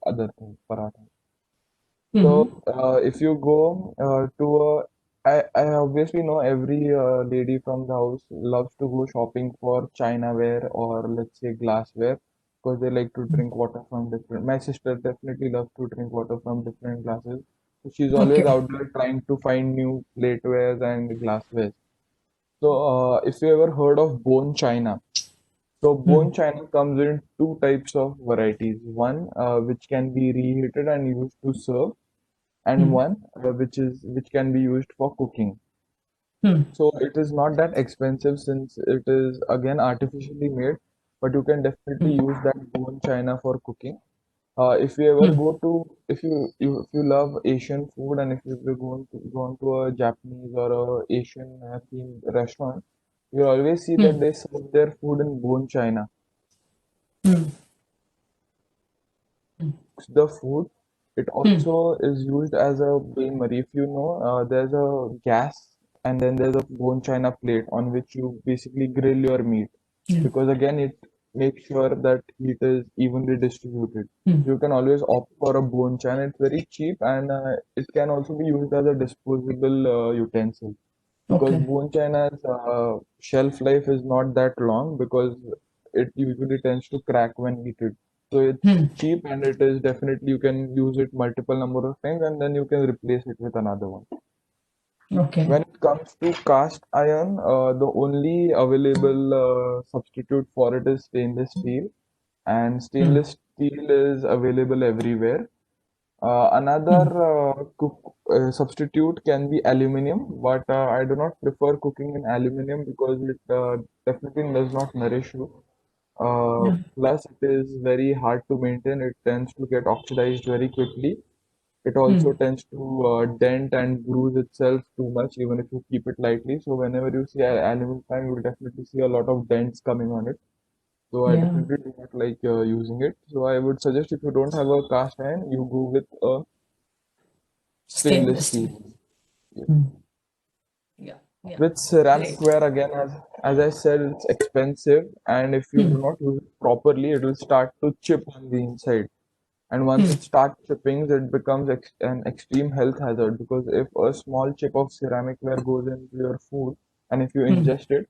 C: other things, paratha. So,
A: Mm-hmm.
C: if you go I obviously know every lady from the house loves to go shopping for chinaware or let's say glassware because they like to drink water from different. My sister definitely loves to drink water from different glasses. So she's always
A: Okay.
C: out there trying to find new platewares and glasswares. So, if you ever heard of bone china, so
A: Mm-hmm.
C: bone china comes in two types of varieties. One, which can be reheated and used to serve, and one which can be used for cooking.
A: Mm-hmm.
C: So it is not that expensive since it is again artificially made, but you can definitely use that bone china for cooking. If you ever
A: Mm-hmm.
C: go to if you love Asian food and if you ever go to a Japanese or a Asian themed restaurant, you always see that they serve their food in bone china. The food, it also is used as a bain. If you know, there's a gas and then there's a bone china plate on which you basically grill your meat
A: Yeah.
C: because again it makes sure that heat is evenly distributed.
A: Mm-hmm.
C: You can always opt for a bone china. It's very cheap and it can also be used as a disposable utensil because
A: Okay.
C: bone china's shelf life is not that long because it usually tends to crack when heated. So it's
A: Mm-hmm.
C: cheap and it is definitely you can use it multiple number of times and then you can replace it with another one.
A: Okay.
C: When it comes to cast iron, the only available substitute for it is stainless steel, and
A: Mm-hmm.
C: stainless steel is available everywhere. Another substitute can be aluminum, but I do not prefer cooking in aluminum because it definitely does not nourish you.
A: Yeah.
C: Plus, it is very hard to maintain. It tends to get oxidized very quickly. It also
A: Mm-hmm.
C: tends to dent and bruise itself too much, even if you keep it lightly. So, whenever you see an aluminum pan, you will definitely see a lot of dents coming on it. So, I
A: Yeah.
C: definitely do not like using it. So, I would suggest if you don't have a cast iron, you go with a stainless
A: Stainless steel.
C: steel. Yeah.
A: Mm. Yeah. Yeah.
C: With ceramic
A: Great.
C: ware again, as I said, it's expensive, and if you do
A: Mm.
C: not use it properly, it will start to chip on the inside. And once
A: Mm.
C: it starts chipping, it becomes an extreme health hazard because if a small chip of ceramic ware goes into your food, and if you
A: Mm.
C: ingest it,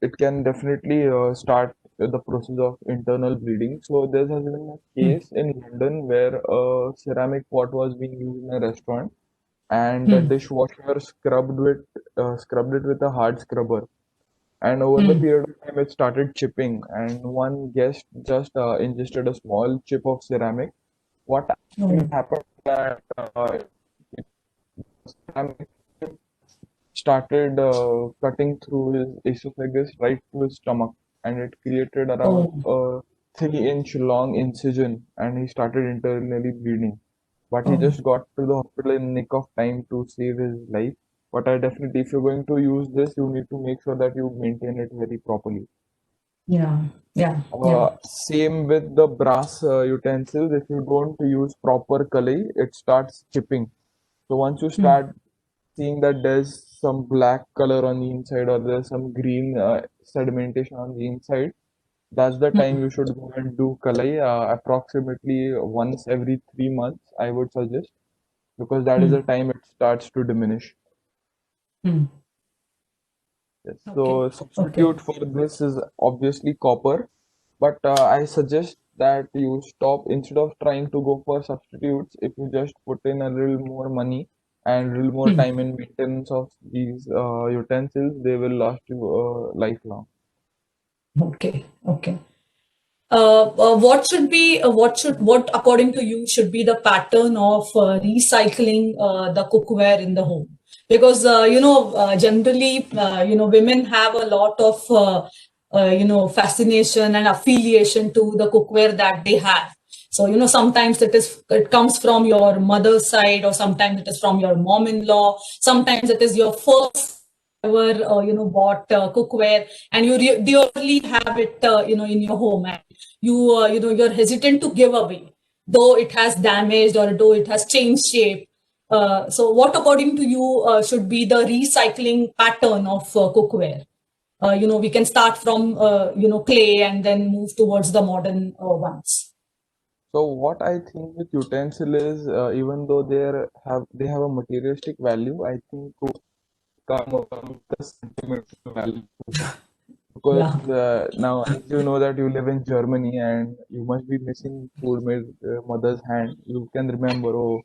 C: it can definitely start the process of internal bleeding. So there has been a
A: Mm.
C: case in London where a ceramic pot was being used in a restaurant, and the
A: Mm.
C: dishwasher scrubbed it with a hard scrubber. And over the
A: Mm.
C: period of time, it started chipping, and one guest just ingested a small chip of ceramic. What actually
A: Oh.
C: happened that ceramic started cutting through his esophagus right to his stomach, and it created around
A: Oh.
C: a 3-inch long incision, and he started internally bleeding. But he
A: Oh.
C: just got to the hospital in nick of time to save his life. But I definitely, if you're going to use this, you need to make sure that you maintain it very properly.
A: Yeah. Yeah. Yeah.
C: Same with the brass utensils. If you don't use proper kalai, it starts chipping. So once you
A: Hmm.
C: start seeing that there's some black color on the inside or there's some green sedimentation on the inside, that's the time you should go and do kalai approximately once every 3 months, I would suggest, because that is the
A: Hmm.
C: time it starts to diminish.
A: Hmm.
C: Yes.
A: Okay.
C: So
A: Okay.
C: substitute for this is obviously copper, but I suggest that you stop instead of trying to go for substitutes. If you just put in a little more money and a little more
A: Hmm.
C: time in maintenance of these utensils, they will last you lifelong.
A: Okay. Okay. What should be what according to you should be the pattern of recycling the cookware in the home? Because generally women have a lot of fascination and affiliation to the cookware that they have. So sometimes it comes from your mother's side, or sometimes it is from your mom-in-law. Sometimes it is your first ever bought cookware, and you dearly have it in your home, and you're hesitant to give away, though it has damaged or though it has changed shape. So what according to you should be the recycling pattern of cookware? We can start from clay and then move towards the modern ones.
C: So what I think with utensil is, even though they have a materialistic value, I think to come with the sentimental value. Because
A: Yeah.
C: now, as you know that you live in Germany and you must be missing food made mother's hand. You can remember, oh,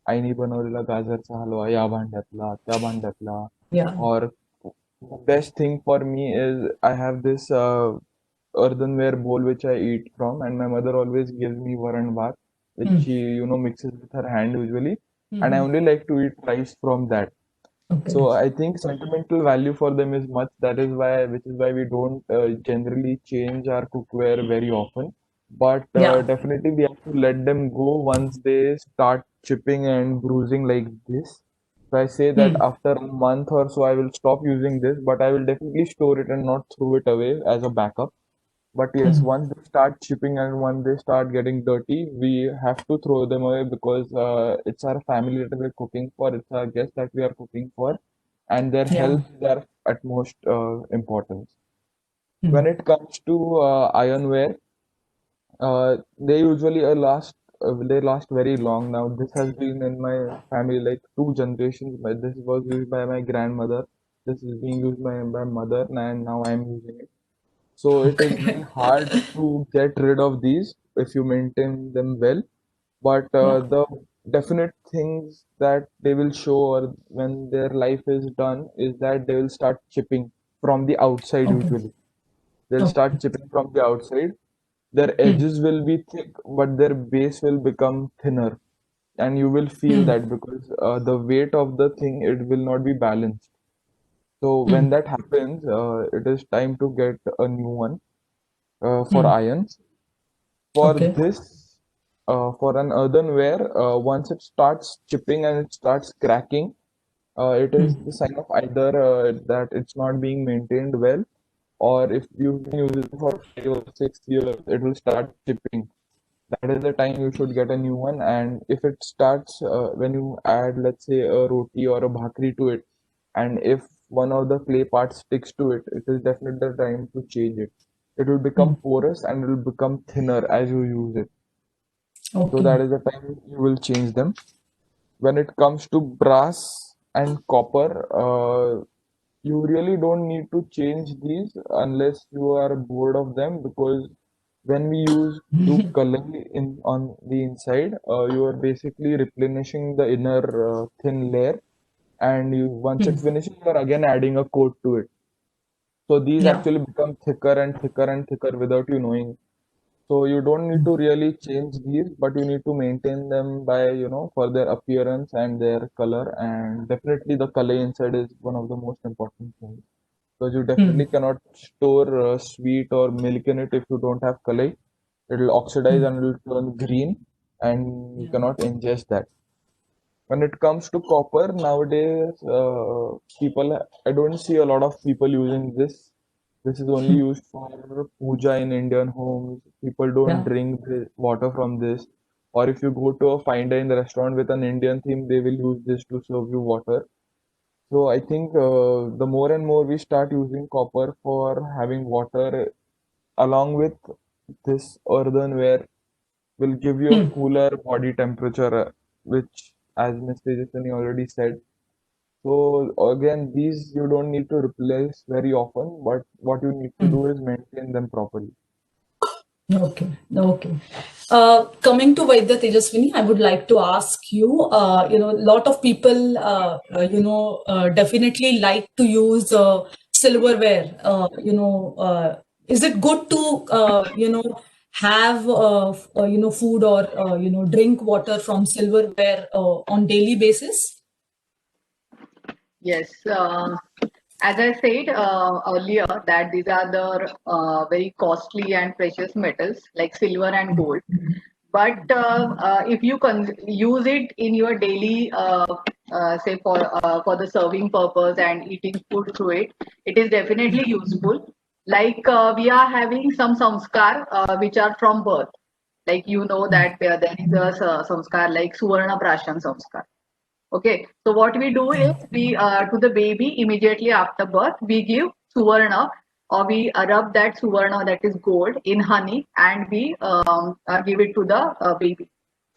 C: आईने बनवलेला गाजरचा हलवा या भांड्यातला, त्या भांड्यातला.
A: Yeah.
C: Or the best thing for me is I have this earthenware bowl which I eat from, and my mother always gives me varan bhat, which
A: Hmm.
C: she mixes with her hand usually, and I
A: Hmm.
C: only like to eat rice from that.
A: Okay.
C: So I think sentimental value for them is much. That is why, which is why we don't generally change our cookware very often. But
A: Yeah.
C: definitely we have to let them go once they start chipping and bruising like this. So I say that
A: Hmm.
C: after a month or so, I will stop using this, but I will definitely store it and not throw it away as a backup. But yes,
A: Hmm.
C: once they start chipping and once they start getting dirty, we have to throw them away because it's our family that we're cooking for, it's our guests that we are cooking for, and their
A: Yeah.
C: health is our utmost importance. When
A: Hmm.
C: it comes to ironware, they last very long now. This has been in my family like two generations. This was used by my grandmother. This is being used by my mother, and now I'm using it. So it is very
A: Okay.
C: hard to get rid of these if you maintain them well. But
A: Yeah.
C: the definite things that they will show or when their life is done is that they will start chipping from the outside
A: Okay.
C: usually. They'll
A: Okay.
C: start chipping from the outside. Their
A: Hmm.
C: edges will be thick, but their base will become thinner. And you will feel
A: Hmm.
C: that because the weight of the thing, it will not be balanced. So
A: Hmm.
C: when that happens, it is time to get a new one for
A: Hmm.
C: irons. For
A: Okay.
C: this, for an earthenware, once it starts chipping and it starts cracking, it is
A: Hmm.
C: the sign of either that it's not being maintained well, or if you've been using it for 5 or 6 years, it will start chipping. That is the time you should get a new one. And if it starts when you add, let's say, a roti or a bhakri to it, and if one of the clay parts sticks to it, it is definitely the time to change it. It will
A: Hmm.
C: become porous and it will become thinner as you use it. So
A: Okay.
C: that is the time you will change them. When it comes to brass and copper, you really don't need to change these unless you are bored of them, because when we do color in on the inside, you are basically replenishing the inner thin layer, and you once
A: Hmm.
C: it finishes, you are again adding a coat to it. So these
A: Yeah.
C: actually become thicker and thicker and thicker without you knowing. So you don't need to really change these, but you need to maintain them by, for their appearance and their color. And definitely the color inside is one of the most important things, because you
A: Hmm.
C: definitely cannot store sweet or milk in it if you don't have color. It'll oxidize
A: Hmm.
C: and it'll turn green, and you
A: Yeah.
C: cannot ingest that. When it comes to copper, nowadays, I don't see a lot of people using this This is only used for puja in Indian homes. People don't
A: Yeah.
C: drink the water from this. Or if you go to a fine dine restaurant with an Indian theme, they will use this to serve you water. So I think the more and more we start using copper for having water along with this earthenware will give you a
A: Hmm.
C: cooler body temperature, which, as Ms. Tejaswini already said. So again, these you don't need to replace very often, but what you need to
A: Hmm.
C: do is maintain them properly.
A: Okay, okay. Coming to Vaidya Tejaswini, I would like to ask you, a lot of people, definitely like to use silverware. Is it good to, have, food or, drink water from silverware on daily basis?
B: Yes, as I said earlier, that these are the very costly and precious metals like silver and gold. But if you use it in your daily, say for the serving purpose and eating food through it, it is definitely useful. Like we are having some samskar which are from birth. Like you know that there is a samskar like Suvarna Prashan samskar. Okay, so what we do is we to the baby immediately after birth we give suvarna or we rub that suvarna, that is gold, in honey, and we give it to the baby.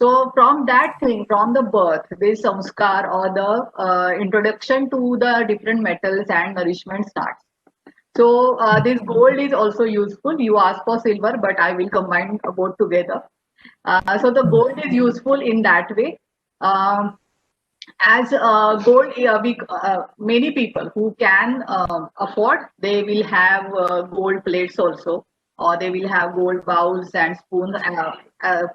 B: So from that thing, from the birth, this samskar or the introduction to the different metals and nourishment starts. So this gold is also useful. You ask for silver, but I will combine both together. So the gold is useful in that way. Um, as gold, many people who can afford, they will have gold plates also, or they will have gold bowls and spoons.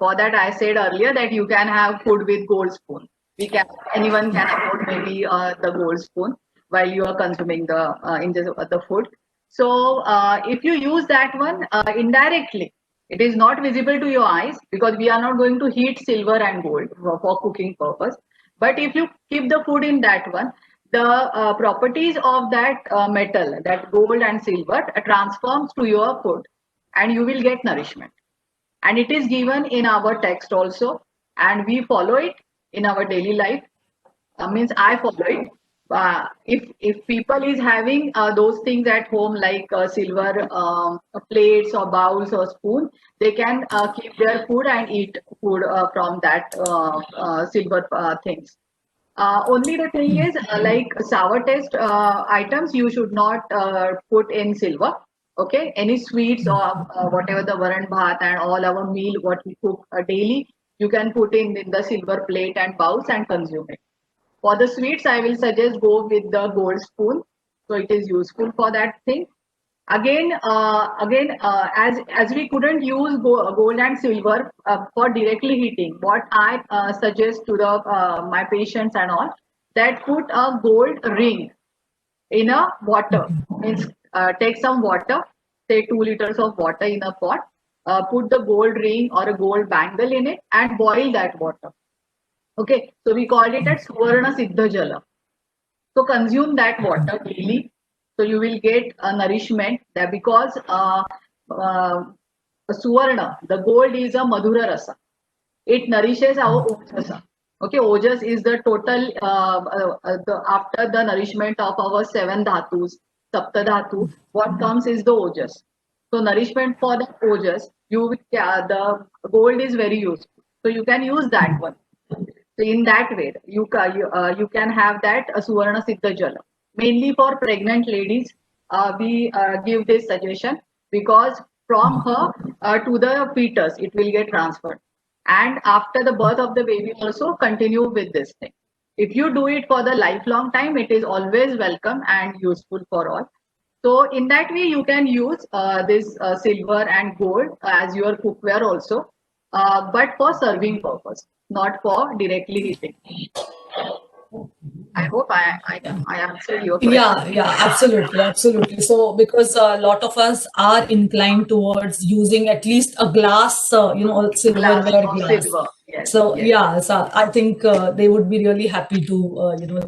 B: For that, I said earlier that you can have food with gold spoon. We can Anyone can afford maybe the gold spoon while you are consuming the food. So if you use that one indirectly, it is not visible to your eyes because we are not going to heat silver and gold for cooking purpose. But if you keep the food in that one, the properties of that metal, that gold and silver, transforms to your food, and you will get nourishment. And it is given in our text also, and we follow it in our daily life. Means I follow it. If people is having those things at home like silver plates or bowls or spoon, they can keep their food and eat food from that silver things. Only the thing is, like sour taste items, you should not put in silver. Okay, any sweets or whatever the varan bhat and all our meal what we cook daily, you can put in the silver plate and bowls and consume it. For the sweets, I will suggest go with the gold spoon. So it is useful for that thing. Again, as we couldn't use gold and silver for directly heating, what I suggest to the my patients and all, that put a gold ring in a water. Means take some water, say 2 liters of water in a pot, put the gold ring or a gold bangle in it, and boil that water. Okay, so we called it as Suvarna Siddha Jala. So consume that water daily. So you will get a nourishment that because uh, Suvarna, the gold is a Madhura Rasa. It nourishes our Ojasa. Okay, Ojas is the total after the nourishment of our seven dhatus, Sapta dhatu. What comes is the Ojas. So nourishment for the Ojas, the gold is very useful. So you can use that one. So in that way, you can have that Suvarna Siddha Jala. Mainly for pregnant ladies, we give this suggestion because from her to the fetus, it will get transferred. And after the birth of the baby, also continue with this thing. If you do it for the lifelong time, it is always welcome and useful for all. So in that way, you can use this silver and gold as your cookware also, but for serving purpose, not for directly heating. I hope
A: Yeah.
B: I answered your
A: Yeah,
B: question.
A: yeah, absolutely, absolutely. So, because a lot of us are inclined towards using at least a glass, or
B: Glass
A: silverware
B: of
A: glass.
B: silver. Yes,
A: So,
B: yes.
A: yeah, so I think they would be really happy to,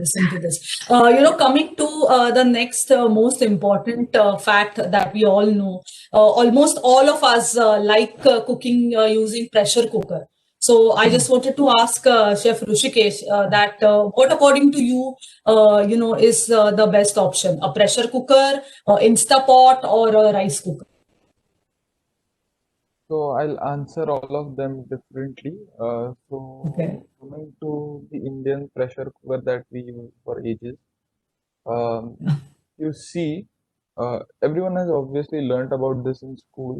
A: listen to this. Coming to the next most important fact that we all know, almost all of us like cooking using pressure cooker. So I just wanted to ask Chef Rushikesh that what, according to you, is the best option: a pressure cooker, Instapot, or a rice cooker?
C: So I'll answer all of them differently.
A: Okay.
C: Coming to the Indian pressure cooker that we use for ages, um, you see, everyone has obviously learnt about this in school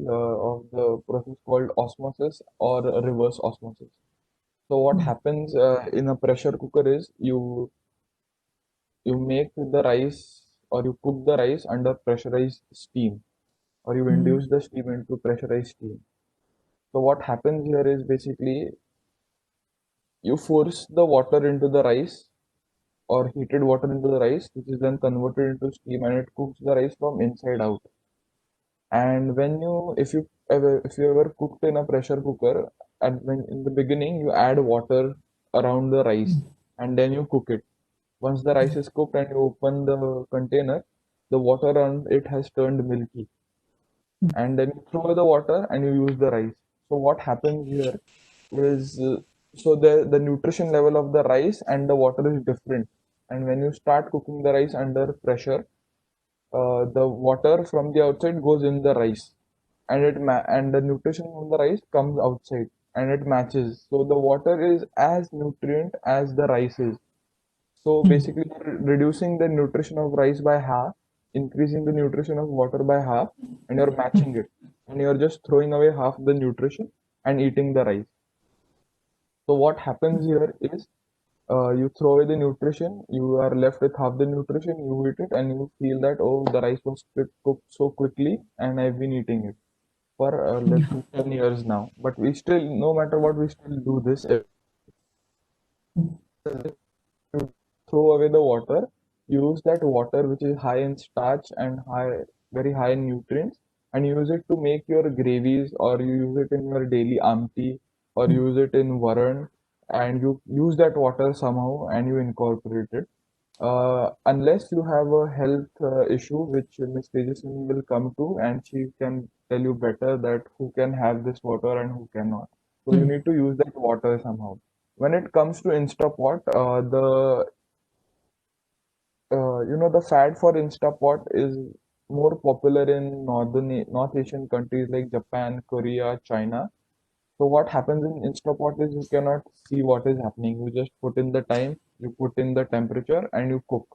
C: of the process called osmosis or reverse osmosis. So what happens in a pressure cooker is you make the rice or you cook the rice under pressurized steam or you
A: Mm,
C: induce the steam into pressurized steam. So what happens here is basically you force the water into the rice or heated water into the rice, which is then converted into steam and it cooks the rice from inside out. And if you ever cooked in a pressure cooker, and when in the beginning you add water around the rice and then you cook it. Once the rice is cooked and you open the container, the water around it has turned milky. And then you throw away the water and you use the rice. So what happens here is the nutrition level of the rice and the water is different. And when you start cooking the rice under pressure, the water from the outside goes in the rice, and and the nutrition from the rice comes outside, and it matches. So the water is as nutrient as the rice is. So basically, you're reducing the nutrition of rice by half, increasing the nutrition of water by half, and you're matching it. And you're just throwing away half the nutrition and eating the rice. So what happens here is you throw away the nutrition, you are left with half the nutrition, you eat it, and you feel that, oh, the rice was cooked so quickly, and I've been eating it for let's say 10 years now. But we still, no matter what, we still do this. To throw away the water, use that water which is high in starch and very high in nutrients, and use it to make your gravies, or you use it in your daily amti, or use it in varan, and you use that water somehow and you incorporate it. Unless you have a health issue, which Miss Tejaswini will come to, and she can tell you better that who can have this water and who cannot. So you need to use that water somehow. When it comes to Instapot, the fad for Instapot is more popular in North Asian countries like Japan, Korea, China. So what happens in Instapot is you cannot see what is happening. You just put in the time, you put in the temperature, and you cook.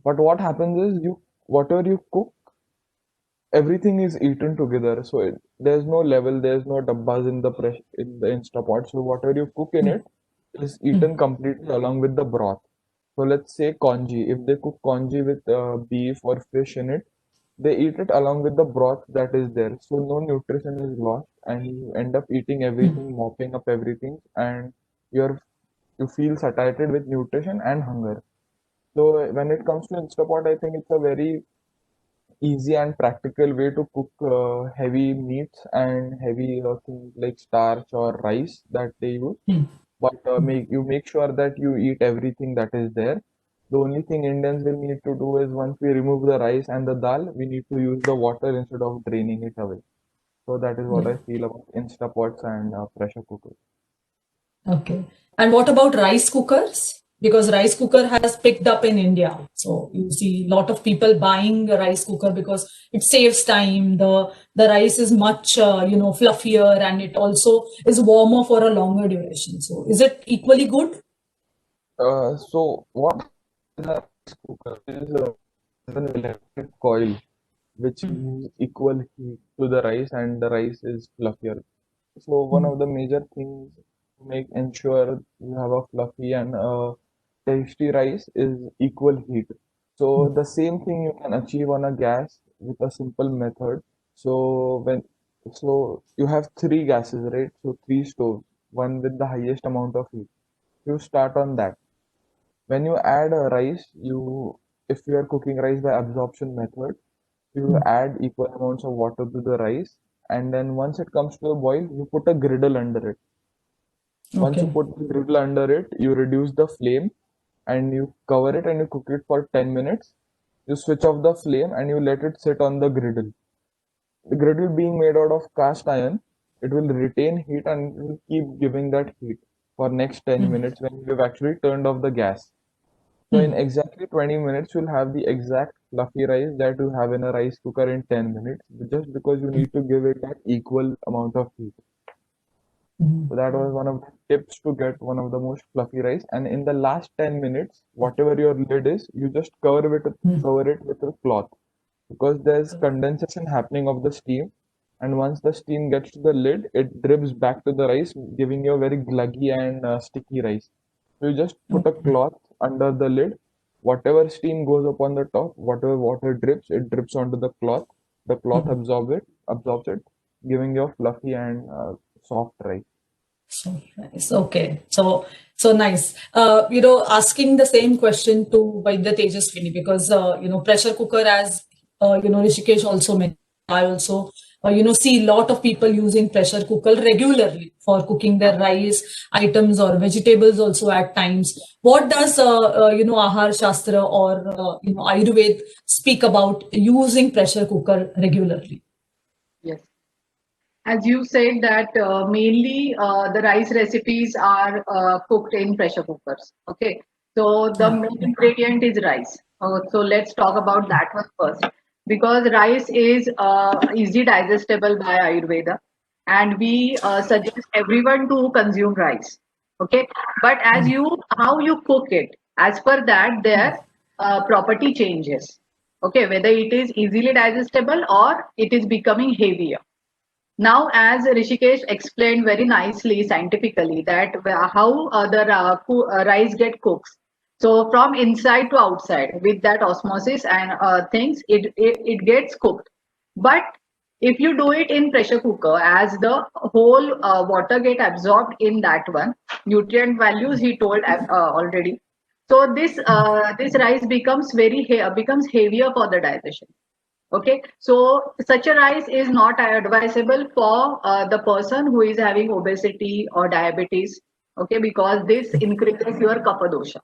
C: But what happens is whatever you cook, everything is eaten together. So there's no level, there's no dabbas in the Instapot. So whatever you cook in it is eaten completely along with the broth. So let's say congee. If they cook congee with beef or fish in it, they eat it along with the broth that is there. So no nutrition is lost, and you end up eating everything, mopping up everything, and you're you feel satiated with nutrition and hunger. So when it comes to Instapot, I think it's a very easy and practical way to cook heavy meats and heavy things like starch or rice that they use. But make sure that you eat everything that is there. The only thing Indians will need to do is once we remove the rice and the dal, we need to use the water instead of draining it away. So that is what
A: Yeah.
C: I feel about Instapots and pressure cookers.
A: Okay. And what about rice cookers? Because rice cooker has picked up in India. So you see a lot of people buying a rice cooker because it saves time. The rice is much fluffier, and it also is warmer for a longer duration. So is it equally good?
C: So what is a rice cooker is an electric coil which gives equal heat to the rice and the rice is fluffier. So one of the major things to make ensure you have a fluffy and tasty rice is equal heat. So the same thing you can achieve on a gas with a simple method. So when so you have three gases, right? So three stoves, one with the highest amount of heat. You start on that. When you add rice, if you are cooking rice by absorption method, you add equal amounts of water to the rice, and then once it comes to a boil, you put a griddle under it. Once you
A: Okay.
C: put the griddle under it, you reduce the flame and you cover it and you cook it for 10 minutes. You switch off the flame and you let it sit on the griddle. The griddle being made out of cast iron, it will retain heat and it will keep giving that heat for next 10 minutes when you've actually turned off the gas. So in exactly 20 minutes, you'll have the exact fluffy rice that you have in a rice cooker in 10 minutes, just because you need to give it that equal amount of heat. So that was one of the tips to get one of the most fluffy rice. And in the last 10 minutes, whatever your lid is, you just cover it with a cloth, because there's condensation happening of the steam. And once the steam gets to the lid, it drips back to the rice, giving you a very gluggy and sticky rice. So you just put a cloth under the lid. Whatever steam goes up on the top, whatever water drips, it drips onto the cloth. The cloth absorbs it, giving you a fluffy and soft rice.
A: So nice. Okay. So nice. Asking the same question to Vaidya Tejaswini, because pressure cooker, as Rishikesh also mentioned. I also see a lot of people using pressure cooker regularly for cooking their rice items or vegetables also at times. What does Ahar Shastra or Ayurveda speak about using pressure cooker regularly?
B: Yes. As you said that mainly the rice recipes are cooked in pressure cookers. Okay, so the main ingredient is rice. So let's talk about that one first, because rice is easy digestible by Ayurveda, and we suggest everyone to consume rice. Okay, but as you how you cook it, as per that their property changes. Okay, whether it is easily digestible or it is becoming heavier. Now, as Rishikesh explained very nicely scientifically that how the rice get cooked. So from inside to outside with that osmosis and things, it gets cooked. But if you do it in pressure cooker, as the whole water get absorbed in that one, nutrient values he told already. So this rice becomes becomes heavier for the digestion. Okay, so such a rice is not advisable for the person who is having obesity or diabetes. Okay, because this increases your kapha dosha.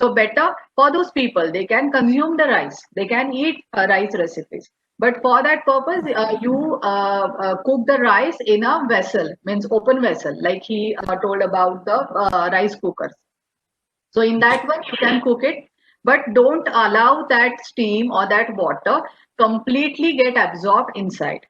B: So better for those people, they can consume the rice, they can eat rice recipes. But for that purpose, you cook the rice in a vessel, means open vessel, like he told about the rice cookers. So in that one, you can cook it, but don't allow that steam or that water completely get absorbed inside.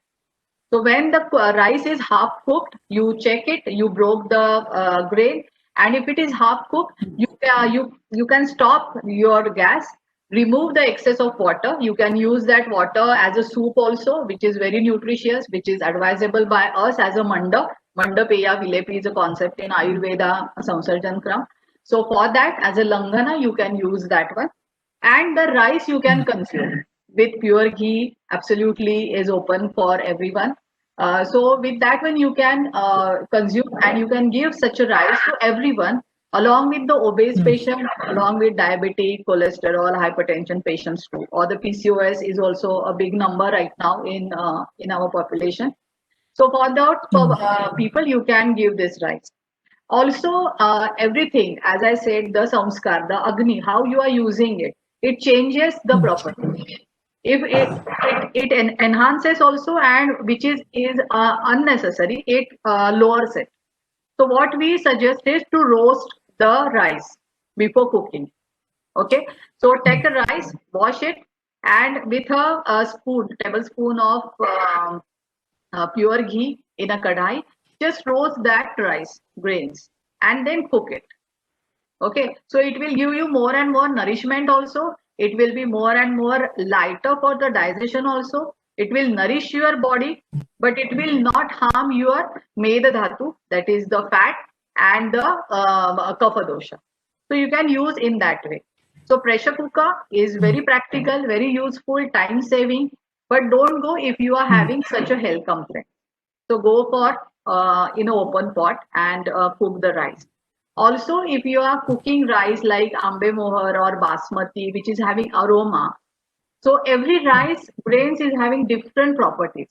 B: So when the rice is half cooked, you check it, you broke the grain, and if it is half cooked, you can stop your gas, remove the excess of water. You can use that water as a soup also, which is very nutritious, which is advisable by us as a manda. Manda peya vilepi is a concept in Ayurveda Samsarjan Kram. So for that, as a langana, you can use that one, and the rice you can consume with pure ghee. Absolutely is open for everyone. So with that one you can consume, and you can give such a rice to everyone, along with the obese patient, along with diabetic, cholesterol, hypertension patients too. Or the PCOS is also a big number right now in our population. So for that people, you can give this rice. Also, everything, as I said, the samskar, the agni, how you are using it, it changes the property. If it enhances also, and which is unnecessary, it lowers it. So what we suggest is to roast the rice before cooking. Okay, so take a rice, wash it, and with a spoon, tablespoon of pure ghee in a kadai, just roast that rice grains and then cook it. Okay, so it will give you more and more nourishment also. It will be more and more lighter for the digestion also. It will nourish your body, but it will not harm your meda dhatu, that is the fat, and the kapha dosha. So you can use in that way. So pressure cooker is very practical, very useful, time saving, but don't go if you are having such a health complaint. So go for in an open pot and cook the rice. Also, if you are cooking rice like ambe mohar or basmati, which is having aroma, so every rice grains is having different properties.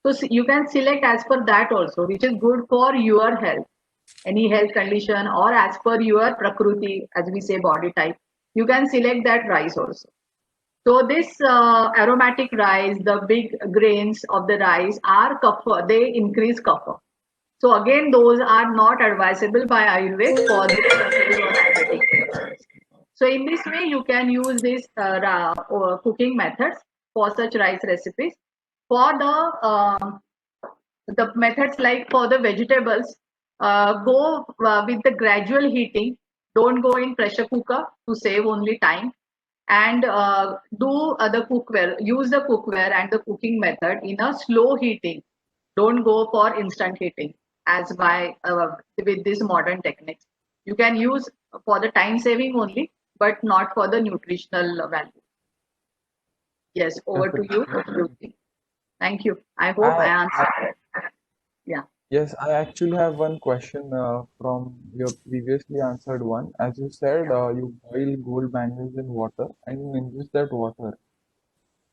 B: So you can select as per that also, which is good for your health, any health condition, or as per your prakruti, as we say, body type. You can select that rice also. So this aromatic rice, the big grains of the rice are kapha. They increase kapha. So again, those are not advisable by Ayurveda for the diabetic or diabetic patients. So in this way, you can use these cooking methods for such rice recipes. For the methods like for the vegetables, go with the gradual heating. Don't go in pressure cooker to save only time. And do the cookware. Use the cookware and the cooking method in a slow heating. Don't go for instant heating as by with these modern techniques. You can use for the time saving only, but not for the nutritional value. Yes, over to you,
C: Definitely.
B: Ruti. Thank you. I hope I
C: I
B: answered. Yeah.
C: Yes, I actually have one question from your previously answered one. As you said, you boil gold bangles in water and you ingest that water.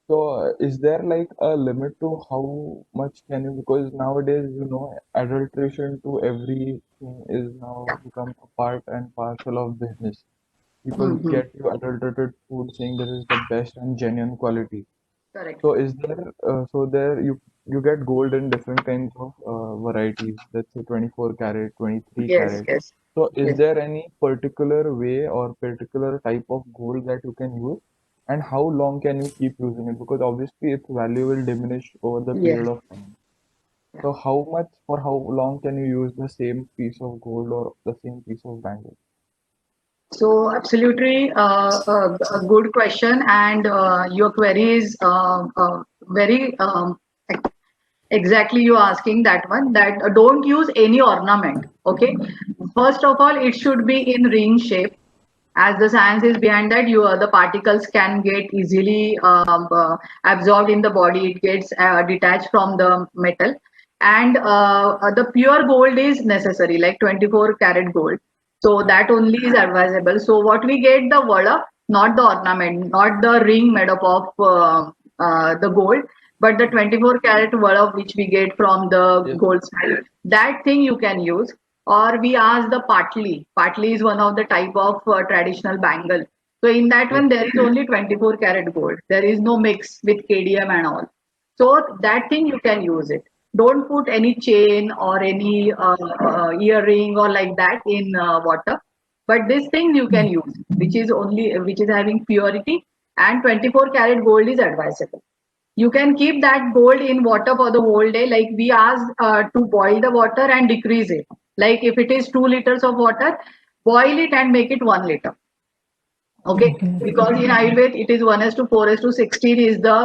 C: So, is there like a limit to how much can you? Because nowadays, adulteration to everything is now become a part and parcel of business. People
B: Hmm.
C: get you adulterated food saying this is the best and genuine quality.
B: Correct.
C: So is there you get gold in different kinds of varieties, let's say 24 karat, 23
B: Yes,
C: karat.
B: yes,
C: So is
B: yes,
C: there any particular way or particular type of gold that you can use? And how long can you keep using it? Because obviously its value will diminish over the
B: yes.
C: period of time.
B: Yeah.
C: So how much for how long can you use the same piece of gold or the same piece of bangle?
B: So absolutely a good question, and your query is very exactly you asking that one. That don't use any ornament. Okay, first of all, it should be in ring shape. As the science is behind that, the particles can get easily absorbed in the body. It gets detached from the metal, and the pure gold is necessary, like 24 karat gold. So that only is advisable. So what we get the vada, not the ornament, not the ring made up of the gold, but the 24 karat vada which we get from the
C: Yes.
B: goldsmith. That thing you can use. Or we ask the patli. Patli is one of the type of traditional bangle. So in that
C: Yes.
B: one there is only 24 karat gold. There is no mix with KDM and all. So that thing you can use it. Don't put any chain or any earring or like that in water. But this thing you can use, which is having purity, and 24 karat gold is advisable. You can keep that gold in water for the whole day. Like we ask to boil the water and decrease it. Like if it is 2 liters of water, boil it and make it 1 liter. Okay,
A: Okay.
B: because in Ayurveda it is 1:4:16 is the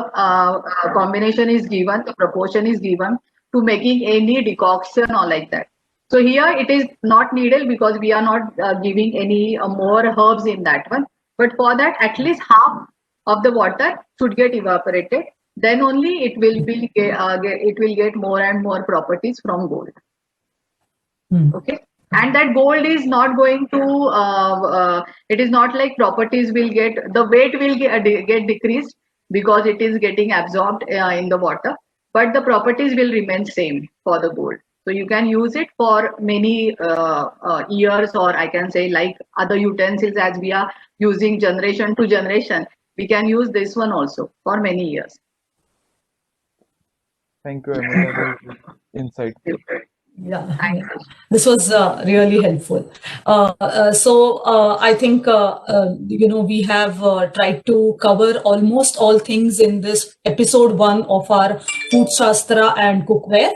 B: combination is given, the proportion is given to making any decoction or like that. So here it is not needed because we are not giving any more herbs in that one. But for that, at least half of the water should get evaporated. Then only it will be it will get more and more properties from gold.
A: Hmm.
B: Okay, and that gold is not going to it is not like properties will get, the weight will get decreased because it is getting absorbed in the water, but the properties will remain same for the gold. So you can use it for many years, or I can say like other utensils, as we are using generation to generation, we can use this one also for many years.
C: Thank you, Emma. That was insightful.
A: Yeah,
B: Thank
A: yeah.
B: you.
A: This was really helpful. I think we have tried to cover almost all things in this episode one of our food shastra and cookware.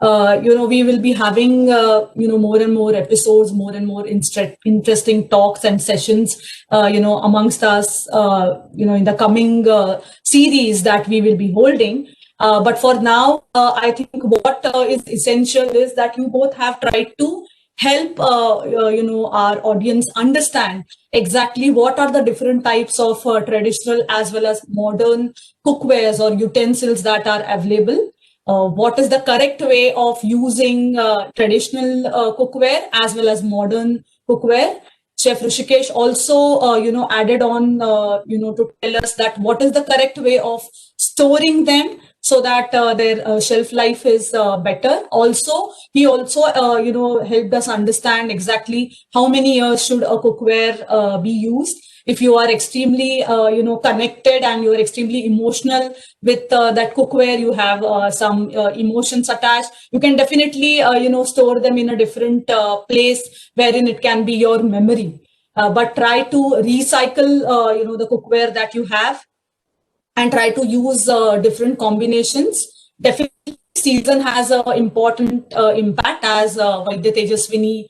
A: We will be having more and more episodes, more and more interesting talks and sessions amongst us in the coming series that we will be holding. But for now, I think what is essential is that you both have tried to help our audience understand exactly what are the different types of traditional as well as modern cookwares or utensils that are available. What is the correct way of using traditional cookware as well as modern cookware. Chef Rishikesh also, added on, to tell us that what is the correct way of storing them so that their shelf life is better. Also, he also, helped us understand exactly how many years should a cookware be used. If you are extremely, connected and you are extremely emotional with that cookware, you have some emotions attached, you can definitely, store them in a different place wherein it can be your memory. But try to recycle, the cookware that you have, and try to use different combinations. Definitely, season has an important impact, as Vaidya Tejaswini,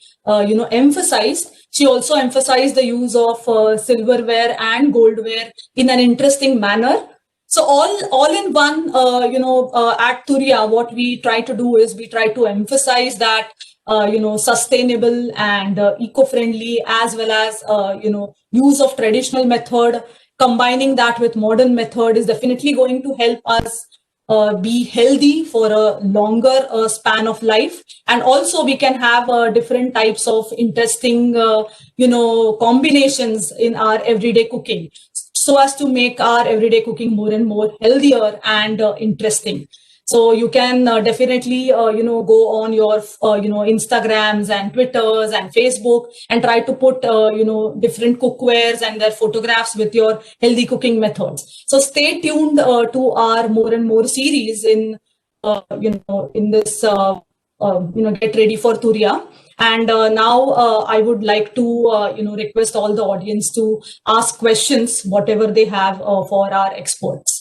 A: emphasized. She also emphasized the use of silverware and goldware in an interesting manner. So all in one, at Turyaa, what we try to do is we try to emphasize that sustainable and eco-friendly, as well as use of traditional method. Combining that with modern method is definitely going to help us be healthy for a longer span of life, and also we can have different types of interesting combinations in our everyday cooking, so as to make our everyday cooking more and more healthier and interesting. So you can definitely, go on your, Instagrams and Twitters and Facebook and try to put, different cookwares and their photographs with your healthy cooking methods. So stay tuned to our more and more series in, in this, Get Ready for Turyaa. And now I would like to, request all the audience to ask questions, whatever they have for our experts.